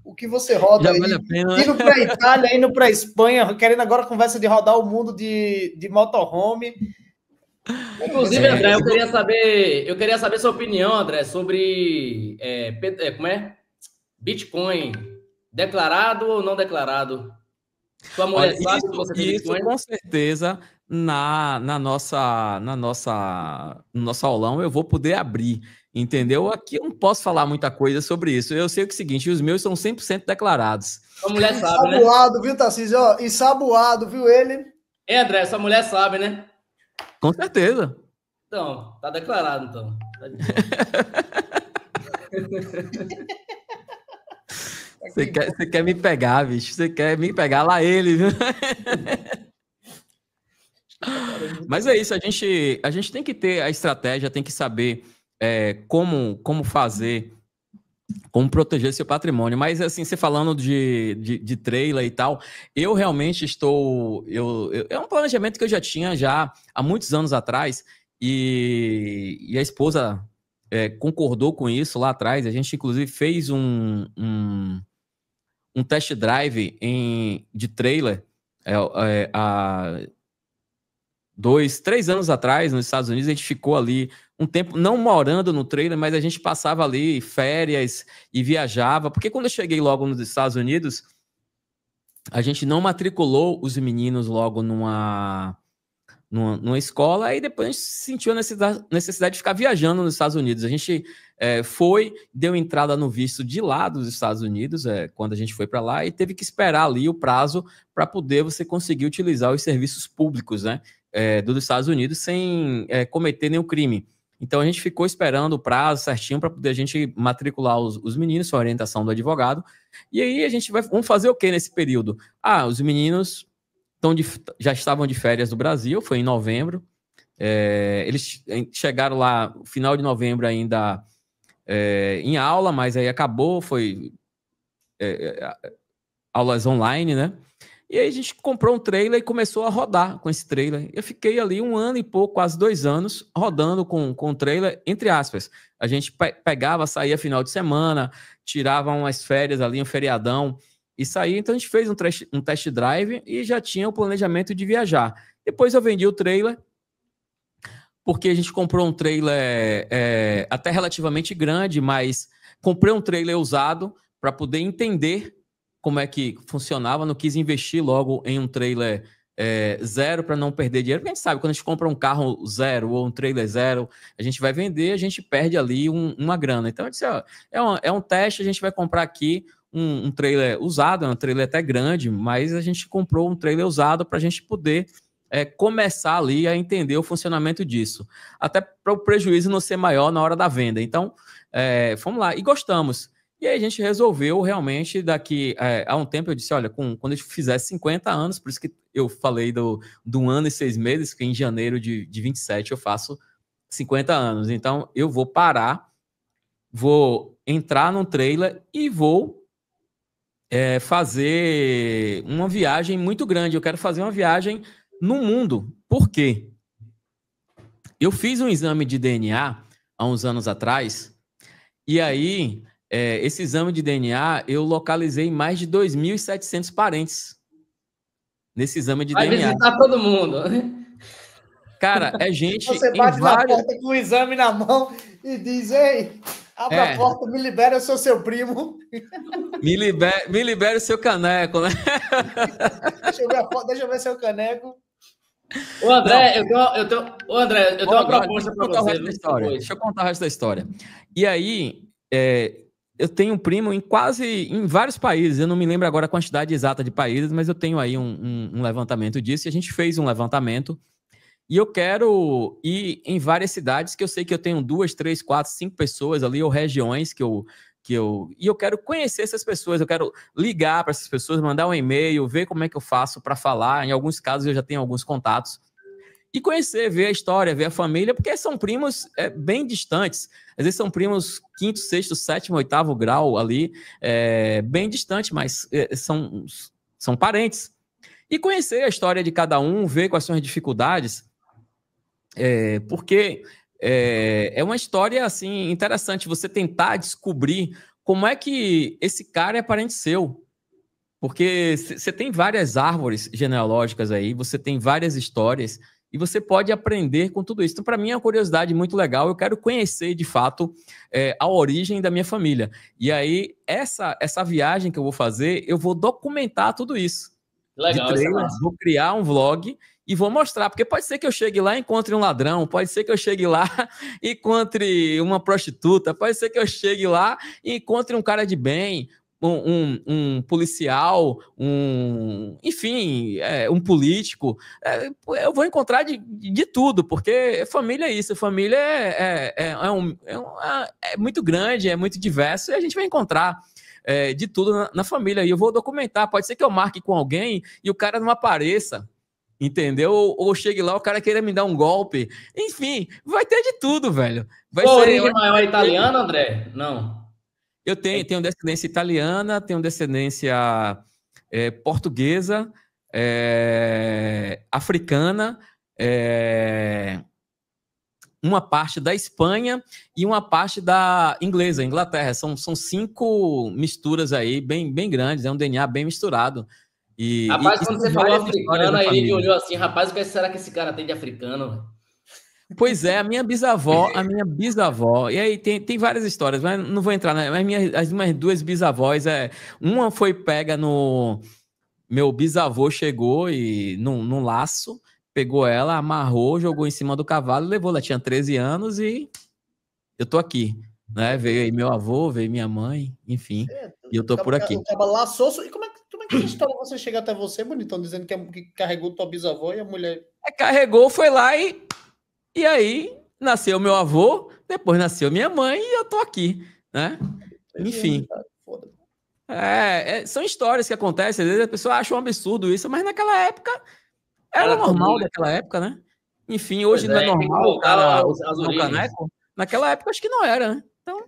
[SPEAKER 2] o que você roda
[SPEAKER 1] já
[SPEAKER 2] aí,
[SPEAKER 1] vale a pena,
[SPEAKER 2] indo para Itália, indo para Espanha, querendo agora conversa de rodar o mundo de motorhome.
[SPEAKER 3] Inclusive, André, eu queria saber sua opinião, André, sobre como é? Bitcoin, declarado ou não declarado? Sua mulher sabe que você tem Bitcoin?
[SPEAKER 1] Isso, com certeza, no nosso aulão eu vou poder abrir. Entendeu? Aqui eu não posso falar muita coisa sobre isso. Eu sei que é o seguinte, os meus são 100% declarados.
[SPEAKER 3] Sua mulher sabe, né?
[SPEAKER 2] Saboado, viu, Tarcísio? Ó, e saboado, viu ele?
[SPEAKER 3] André, sua mulher sabe, né?
[SPEAKER 1] Com certeza.
[SPEAKER 3] Então, tá declarado, então.
[SPEAKER 1] Você quer me pegar, bicho. Você quer me pegar lá ele, viu? Mas é isso, a gente tem que ter a estratégia, tem que saber como fazer, como proteger seu patrimônio. Mas assim, você falando de trailer e tal, eu realmente estou... é um planejamento que eu já tinha há muitos anos atrás, e a esposa concordou com isso lá atrás. A gente, inclusive, fez um test drive de trailer há 2, 3 anos atrás, nos Estados Unidos. A gente ficou ali um tempo, não morando no trailer, mas a gente passava ali férias e viajava, porque quando eu cheguei logo nos Estados Unidos, a gente não matriculou os meninos logo numa escola, aí depois a gente sentiu a necessidade de ficar viajando nos Estados Unidos. A gente deu entrada no visto de lá dos Estados Unidos, quando a gente foi para lá, e teve que esperar ali o prazo para poder você conseguir utilizar os serviços públicos, né, dos Estados Unidos sem cometer nenhum crime. Então a gente ficou esperando o prazo certinho para poder a gente matricular os meninos, com a orientação do advogado. E aí vamos fazer o que nesse período? Os meninos já estavam de férias do Brasil, foi em novembro. Eles chegaram lá no final de novembro ainda em aula, mas aí acabou, foi aulas online, né? E aí a gente comprou um trailer e começou a rodar com esse trailer. Eu fiquei ali 1 ano e pouco, quase 2 anos, rodando com o trailer, entre aspas. A gente pegava, saía final de semana, tirava umas férias ali, um feriadão, e saía. Então a gente fez um test drive e já tinha o planejamento de viajar. Depois eu vendi o trailer, porque a gente comprou um trailer até relativamente grande, mas comprei um trailer usado para poder entender como é que funcionava. Não quis investir logo em um trailer zero para não perder dinheiro, porque a gente sabe, quando a gente compra um carro zero ou um trailer zero, a gente vai vender, a gente perde ali uma grana. Então eu disse, é um teste, a gente vai comprar aqui um trailer usado, um trailer até grande, mas a gente comprou um trailer usado para a gente poder começar ali a entender o funcionamento disso, até para o prejuízo não ser maior na hora da venda. Então, fomos lá e gostamos. E aí a gente resolveu realmente, daqui a um tempo, eu disse, olha, quando a gente fizer 50 anos, por isso que eu falei do 1 ano e 6 meses, que em janeiro de 27 eu faço 50 anos. Então, eu vou parar, vou entrar num trailer e vou fazer uma viagem muito grande. Eu quero fazer uma viagem no mundo. Por quê? Eu fiz um exame de DNA há uns anos atrás, e aí... esse exame de DNA, eu localizei mais de 2.700 parentes nesse exame de DNA.
[SPEAKER 3] Vai visitar todo mundo.
[SPEAKER 1] Cara, é gente...
[SPEAKER 2] Você bate na porta com o exame na mão e diz, ei, Abra a porta, me libera, eu sou seu primo.
[SPEAKER 1] Me libere o seu caneco, né?
[SPEAKER 2] Deixa eu ver seu caneco.
[SPEAKER 3] Ô, André, eu tenho uma proposta para você.
[SPEAKER 1] Deixa eu contar o resto da história. E aí, eu tenho um primo em vários países. Eu não me lembro agora a quantidade exata de países, mas eu tenho aí um levantamento disso. E a gente fez um levantamento. E eu quero ir em várias cidades que eu sei que eu tenho 2, 3, 4, 5 pessoas ali, ou regiões e eu quero conhecer essas pessoas, eu quero ligar para essas pessoas, mandar um e-mail, ver como é que eu faço para falar. Em alguns casos eu já tenho alguns contatos. E conhecer, ver a história, ver a família, porque são primos bem distantes. Às vezes são primos 5º, 6º, 7º, 8º grau ali, bem distantes, mas são parentes. E conhecer a história de cada um, ver quais são as dificuldades, porque é uma história assim interessante você tentar descobrir como é que esse cara é parente seu. Porque você tem várias árvores genealógicas aí, você tem várias histórias, e você pode aprender com tudo isso. Então, para mim, é uma curiosidade muito legal. Eu quero conhecer, de fato, a origem da minha família. E aí, essa viagem que eu vou fazer, eu vou documentar tudo isso.
[SPEAKER 3] Legal,
[SPEAKER 1] de trailer, vou criar um vlog e vou mostrar, porque pode ser que eu chegue lá e encontre um ladrão, pode ser que eu chegue lá e encontre uma prostituta, pode ser que eu chegue lá e encontre um cara de bem, um policial, enfim, um político. Eu vou encontrar de tudo, porque família é isso, família é muito grande, é muito diverso, e a gente vai encontrar de tudo na família. E eu vou documentar. Pode ser que eu marque com alguém e o cara não apareça, entendeu? Ou chegue lá, o cara queira me dar um golpe. Enfim, vai ter de tudo, velho.
[SPEAKER 3] Sua origem maior é italiana, André? Não.
[SPEAKER 1] Eu tenho descendência italiana, tenho descendência portuguesa, africana, uma parte da Espanha e uma parte da Inglaterra. São 5 misturas aí, bem, bem grandes, é um DNA bem misturado.
[SPEAKER 3] Rapaz, quando você falou africano, aí ele olhou assim, rapaz, o que será que esse cara tem de africano?
[SPEAKER 1] Pois é, a minha bisavó, e aí tem várias histórias, mas não vou entrar, né? As minhas 2 bisavós, uma foi pega meu bisavô chegou e num laço, pegou ela, amarrou, jogou em cima do cavalo, levou. Ela tinha 13 anos e eu tô aqui, né? Veio aí meu avô, veio minha mãe, enfim, e eu tô por aqui.
[SPEAKER 2] O cara laçou, e como é que a história você chega até você, bonitão, dizendo que carregou tua bisavó e a mulher...
[SPEAKER 1] Carregou, foi lá e aí nasceu meu avô, depois nasceu minha mãe e eu tô aqui, né? Enfim. São histórias que acontecem, às vezes a pessoa acha um absurdo isso, mas naquela época era normal daquela época, né? Enfim, hoje não é normal o cara usar um caneco. Naquela época acho que não era, né? Então,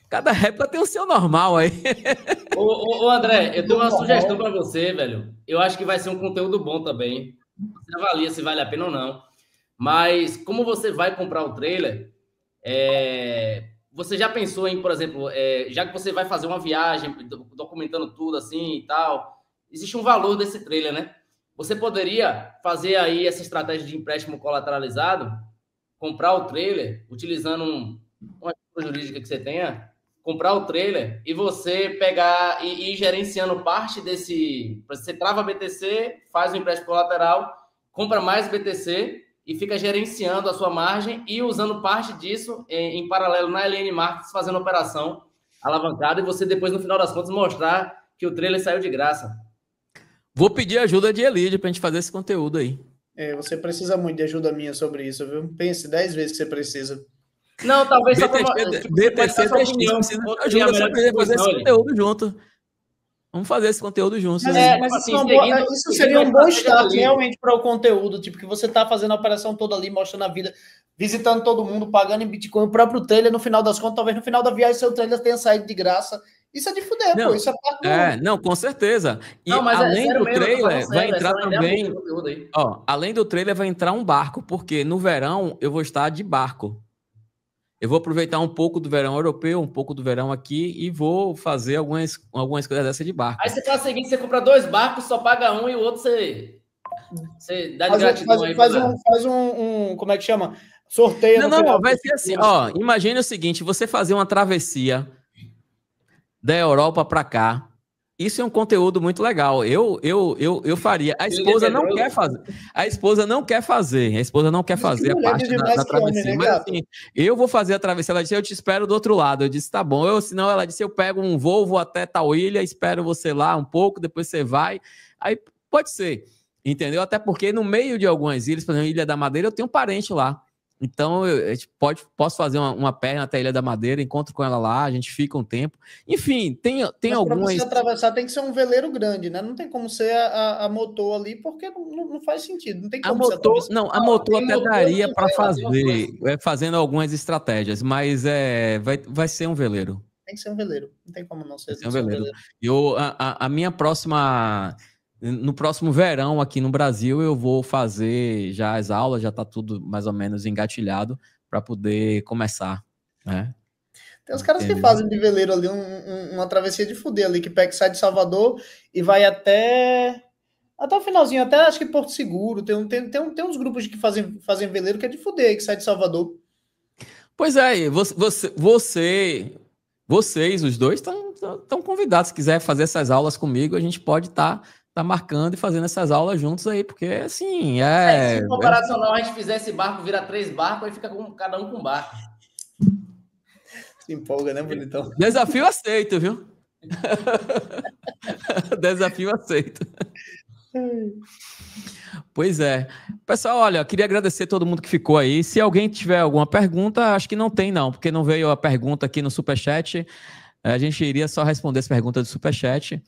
[SPEAKER 1] cada época tem o seu normal aí.
[SPEAKER 3] Ô André, eu tenho uma sugestão para você, velho. Eu acho que vai ser um conteúdo bom também. Você avalia se vale a pena ou não. Mas como você vai comprar o trailer, você já pensou em, por exemplo, já que você vai fazer uma viagem, documentando tudo assim e tal, existe um valor desse trailer, né? Você poderia fazer aí essa estratégia de empréstimo colateralizado, comprar o trailer, utilizando uma jurídica que você tenha, comprar o trailer e você pegar e ir gerenciando parte desse... Você trava BTC, faz o empréstimo colateral, compra mais BTC e fica gerenciando a sua margem e usando parte disso em paralelo na LN Markets, fazendo operação alavancada, e você depois, no final das contas, mostrar que o trailer saiu de graça.
[SPEAKER 1] Vou pedir ajuda de Elide pra gente fazer esse conteúdo aí.
[SPEAKER 2] Você precisa muito de ajuda minha sobre isso, viu? Pense 10 vezes que você precisa.
[SPEAKER 3] Não, talvez
[SPEAKER 1] BTC, ajuda sobre fazer esse conteúdo junto. Vamos fazer esse conteúdo juntos.
[SPEAKER 2] Mas assim, isso seria um bom start realmente para o conteúdo, tipo, que você tá fazendo a operação toda ali, mostrando a vida, visitando todo mundo, pagando em Bitcoin, o próprio trailer, no final das contas, talvez no final da viagem seu trailer tenha saído de graça. Isso é de fuder, pô. Isso é parte
[SPEAKER 1] não, com certeza. E além do trailer, vai entrar também... além do trailer, vai entrar um barco, porque no verão eu vou estar de barco. Eu vou aproveitar um pouco do verão europeu, um pouco do verão aqui e vou fazer algumas coisas dessas de barco.
[SPEAKER 3] Aí você faz o seguinte, você compra 2 barcos, só paga um e o outro você dá de gratidão aí.
[SPEAKER 2] Faz um como é que chama? Sorteio.
[SPEAKER 1] Não, vai ser assim, ó, imagine o seguinte, você fazer uma travessia da Europa para cá, isso é um conteúdo muito legal. Eu faria. A esposa não quer fazer. A esposa não quer fazer. A esposa não quer fazer a parte da travessia. Mas assim, eu vou fazer a travessia. Ela disse, eu te espero do outro lado. Eu disse, tá bom. Senão ela disse, eu pego um voo, vou até tal ilha, espero você lá um pouco, depois você vai. Aí pode ser, entendeu? Até porque no meio de algumas ilhas, por exemplo, Ilha da Madeira, eu tenho um parente lá. Então, posso fazer uma perna até a Ilha da Madeira, encontro com ela lá, a gente fica um tempo. Enfim, tem algumas...
[SPEAKER 2] Para você atravessar tem que ser um veleiro grande, né? Não tem como ser a motor ali, porque não faz sentido. Não tem como ser atravessar.
[SPEAKER 1] Não, a motor até daria para fazer, fazendo algumas estratégias, mas vai ser um veleiro.
[SPEAKER 2] Tem que ser um veleiro. Não tem como não ser
[SPEAKER 1] um veleiro. A minha próxima... No próximo verão, aqui no Brasil, eu vou fazer já as aulas, já está tudo mais ou menos engatilhado para poder começar, né?
[SPEAKER 2] Tem uns caras que fazem de veleiro ali uma travessia de fuder ali, que sai de Salvador e vai até o finalzinho, até acho que Porto Seguro. Tem uns grupos que fazem veleiro que é de fuder, que sai de Salvador.
[SPEAKER 1] Pois é, vocês, os dois, estão convidados. Se quiser fazer essas aulas comigo, a gente pode estar marcando e fazendo essas aulas juntos aí, porque assim,
[SPEAKER 3] se operacional a gente fizer esse barco, vira 3 barcos, aí fica cada um com um barco.
[SPEAKER 2] Se empolga, né, bonitão?
[SPEAKER 1] Desafio aceito, viu? Desafio aceito. Pois é. Pessoal, olha, queria agradecer a todo mundo que ficou aí. Se alguém tiver alguma pergunta, acho que não tem não, porque não veio a pergunta aqui no Superchat. A gente iria só responder as perguntas do Superchat.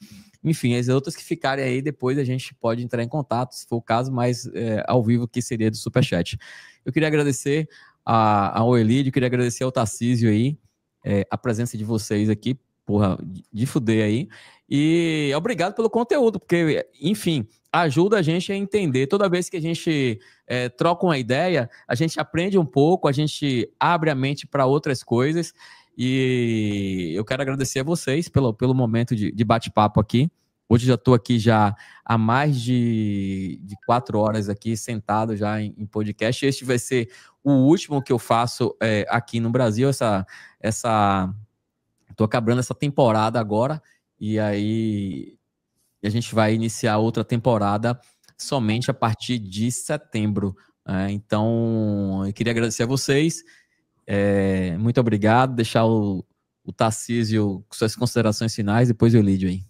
[SPEAKER 1] Enfim, as outras que ficarem aí, depois a gente pode entrar em contato, se for o caso, mas ao vivo que seria do Superchat. Eu queria agradecer ao Elídio, queria agradecer ao Tarcísio aí, a presença de vocês aqui, porra, de fuder aí. E obrigado pelo conteúdo, porque, enfim, ajuda a gente a entender. Toda vez que a gente troca uma ideia, a gente aprende um pouco, a gente abre a mente para outras coisas. E eu quero agradecer a vocês pelo momento de bate-papo aqui. Hoje já estou aqui já há mais de 4 horas aqui sentado já em podcast. Este vai ser o último que eu faço aqui no Brasil. Estou acabando essa temporada agora e aí a gente vai iniciar outra temporada somente a partir de setembro. Então, eu queria agradecer a vocês. Muito obrigado. Deixar o Tarcísio com suas considerações finais, depois o Elídio aí.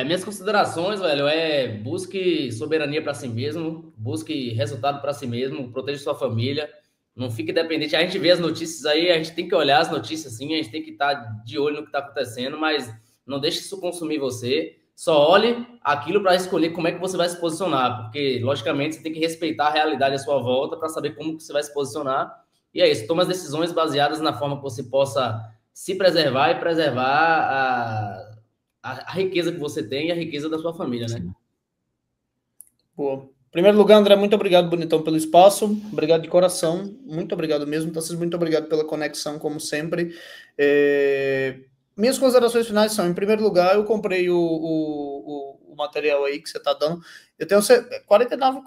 [SPEAKER 3] Minhas considerações, velho, busque soberania para si mesmo, busque resultado para si mesmo, proteja sua família, não fique dependente. A gente vê as notícias aí, a gente tem que olhar as notícias sim, a gente tem que estar de olho no que está acontecendo, mas não deixe isso consumir você. Só olhe aquilo para escolher como é que você vai se posicionar, porque, logicamente, você tem que respeitar a realidade à sua volta para saber como que você vai se posicionar. E é isso, toma as decisões baseadas na forma que você possa se preservar e preservar a riqueza que você tem e a riqueza da sua família, né?
[SPEAKER 2] Boa. Em primeiro lugar, André, muito obrigado, bonitão, pelo espaço. Obrigado de coração. Muito obrigado mesmo. Tarcísio, muito obrigado pela conexão, como sempre. Minhas considerações finais são, em primeiro lugar, eu comprei o material aí que você está dando. Eu tenho 49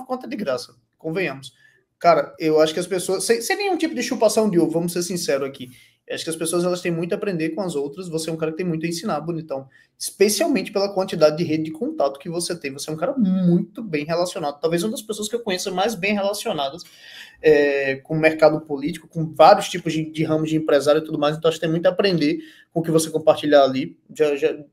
[SPEAKER 2] contas de graça, convenhamos. Cara, eu acho que as pessoas... Sem nenhum tipo de chupação de ovo, vamos ser sinceros aqui. Eu acho que as pessoas elas têm muito a aprender com as outras. Você é um cara que tem muito a ensinar, bonitão. Especialmente pela quantidade de rede de contato que você tem. Você é um cara muito bem relacionado. Talvez uma das pessoas que eu conheço mais bem relacionadas com o mercado político, com vários tipos de ramos de empresário e tudo mais. Então, acho que tem muito a aprender com o que você compartilhar ali.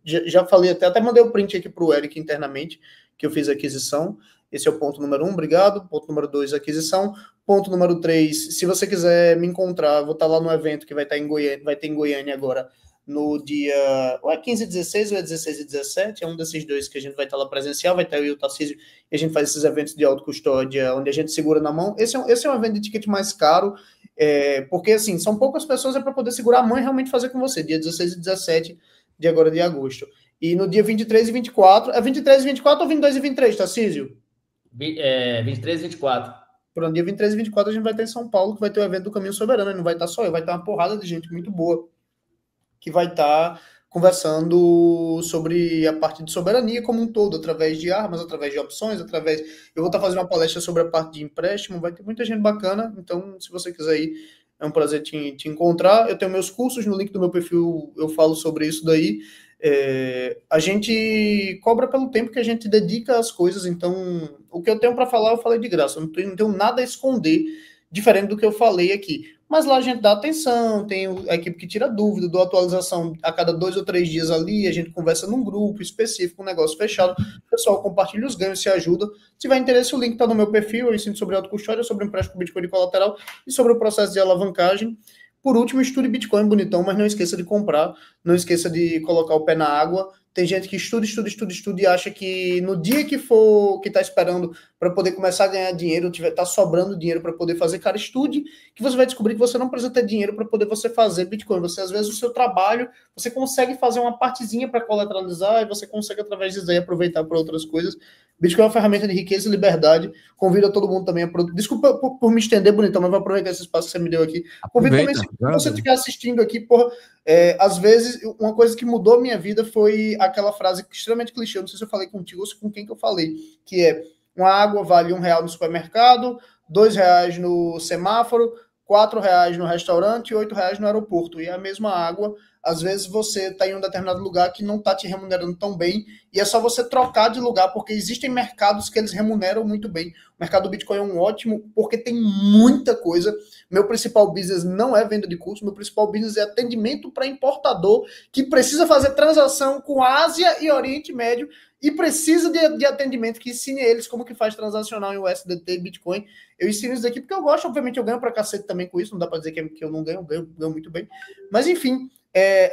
[SPEAKER 2] Já falei, até mandei o print aqui para o Eric internamente, que eu fiz a aquisição. Esse é o ponto número 1, obrigado. Ponto número 2, aquisição. Ponto número 3, se você quiser me encontrar, vou estar lá no evento que vai ter em Goiânia agora, no dia, ou é 15 e 16 ou é 16 e 17, é um desses dois que a gente vai estar lá presencial, vai ter eu e o Tarcísio, e a gente faz esses eventos de autocustódia, onde a gente segura na mão. Esse é um evento de ticket mais caro, porque assim, são poucas pessoas para poder segurar a mão e realmente fazer com você, dia 16 e 17 de agora de agosto. E no dia 23 e 24, é 23 e 24 ou 22 e 23, Tarcísio?
[SPEAKER 3] 23 e 24.
[SPEAKER 2] Por um dia 23 e 24 a gente vai estar em São Paulo, que vai ter o evento do Caminho Soberano, e não vai estar só eu, vai estar uma porrada de gente muito boa, que vai estar conversando sobre a parte de soberania como um todo, através de armas, através de opções, através... Eu vou estar fazendo uma palestra sobre a parte de empréstimo, vai ter muita gente bacana, então se você quiser ir, é um prazer te encontrar. Eu tenho meus cursos, no link do meu perfil eu falo sobre isso daí. A gente cobra pelo tempo que a gente dedica às coisas, então o que eu tenho para falar eu falei de graça, eu não tenho nada a esconder, diferente do que eu falei aqui. Mas lá a gente dá atenção, tem a equipe que tira dúvida, dou atualização a cada 2 ou 3 dias ali, a gente conversa num grupo específico, um negócio fechado, o pessoal compartilha os ganhos, se ajuda. Se tiver interesse, o link está no meu perfil, eu ensino sobre autocustódia, sobre empréstimo com Bitcoin de colateral e sobre o processo de alavancagem. Por último, estude Bitcoin bonitão, mas não esqueça de comprar, não esqueça de colocar o pé na água. Tem gente que estuda e acha que no dia que está esperando para poder começar a ganhar dinheiro, tá sobrando dinheiro para poder fazer, cara, estude, que você vai descobrir que você não precisa ter dinheiro para poder você fazer Bitcoin. Você, às vezes, o seu trabalho, você consegue fazer uma partezinha para colateralizar e você consegue, através disso aí, aproveitar para outras coisas. Bitcoin é uma ferramenta de riqueza e liberdade. Convido a todo mundo também a... Desculpa por me estender, bonitão, mas vou aproveitar esse espaço que você me deu aqui. Convido também, se você estiver assistindo aqui, porra, às vezes, uma coisa que mudou a minha vida foi aquela frase extremamente clichê, não sei se eu falei contigo ou se com quem que eu falei, que é: uma água vale R$1 no supermercado, R$2 no semáforo, R$4 no restaurante e R$8 no aeroporto. E a mesma água, às vezes você está em um determinado lugar que não está te remunerando tão bem, e é só você trocar de lugar, porque existem mercados que eles remuneram muito bem. O mercado do Bitcoin é um ótimo, porque tem muita coisa. Meu principal business não é venda de curso, meu principal business é atendimento para importador que precisa fazer transação com Ásia e Oriente Médio e precisa de atendimento que ensine eles como que faz transacional em USDT e Bitcoin. Eu ensino isso daqui porque eu gosto, obviamente eu ganho pra cacete também com isso, não dá pra dizer que eu não ganho, ganho muito bem. Mas enfim,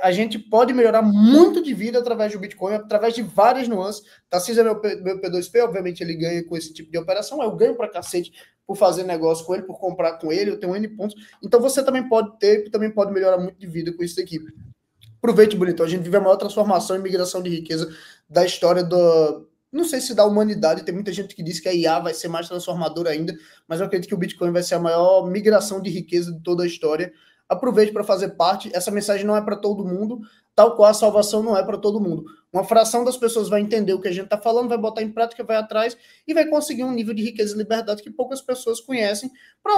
[SPEAKER 2] a gente pode melhorar muito de vida através do Bitcoin, através de várias nuances. Tarcísio é meu P2P, obviamente ele ganha com esse tipo de operação, eu ganho pra cacete por fazer negócio com ele, por comprar com ele, eu tenho N pontos. Então você também pode ter, também pode melhorar muito de vida com isso daqui. Aproveite, bonito. A gente vive a maior transformação e migração de riqueza da história do... Não sei se da humanidade, tem muita gente que diz que a IA vai ser mais transformadora ainda, mas eu acredito que o Bitcoin vai ser a maior migração de riqueza de toda a história. Aproveite para fazer parte. Essa mensagem não é para todo mundo, tal qual a salvação não é para todo mundo. Uma fração das pessoas vai entender o que a gente está falando, vai botar em prática, vai atrás e vai conseguir um nível de riqueza e liberdade que poucas pessoas conhecem. Para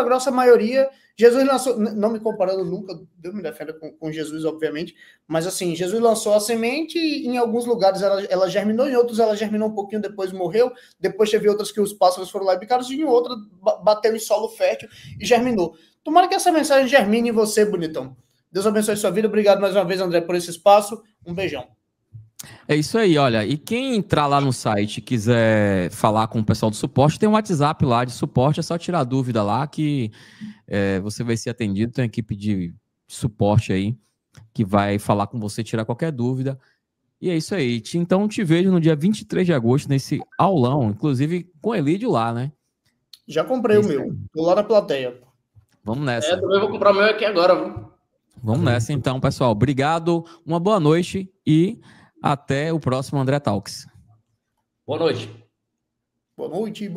[SPEAKER 2] a grossa maioria, Jesus lançou, não me comparando nunca, Deus me defenda com Jesus, obviamente, mas assim, Jesus lançou a semente e em alguns lugares ela germinou, em outros ela germinou um pouquinho, depois morreu, depois teve outras que os pássaros foram lá e picaram, e em outra bateu em solo fértil e germinou. Tomara que essa mensagem germine em você, bonitão. Deus abençoe sua vida. Obrigado mais uma vez, André, por esse espaço. Um beijão.
[SPEAKER 1] É isso aí, olha. E quem entrar lá no site e quiser falar com o pessoal do suporte, tem um WhatsApp lá de suporte, é só tirar dúvida lá que você vai ser atendido. Tem uma equipe de suporte aí que vai falar com você, tirar qualquer dúvida. E é isso aí. Então te vejo no dia 23 de agosto nesse aulão, inclusive com o Elídio lá, né?
[SPEAKER 2] Já comprei o meu. Tô lá na plateia.
[SPEAKER 1] Vamos nessa.
[SPEAKER 3] Eu vou comprar o meu aqui agora, viu?
[SPEAKER 1] Vamos nessa então, pessoal. Obrigado, uma boa noite e até o próximo André Talks.
[SPEAKER 3] Boa noite.
[SPEAKER 2] Boa noite.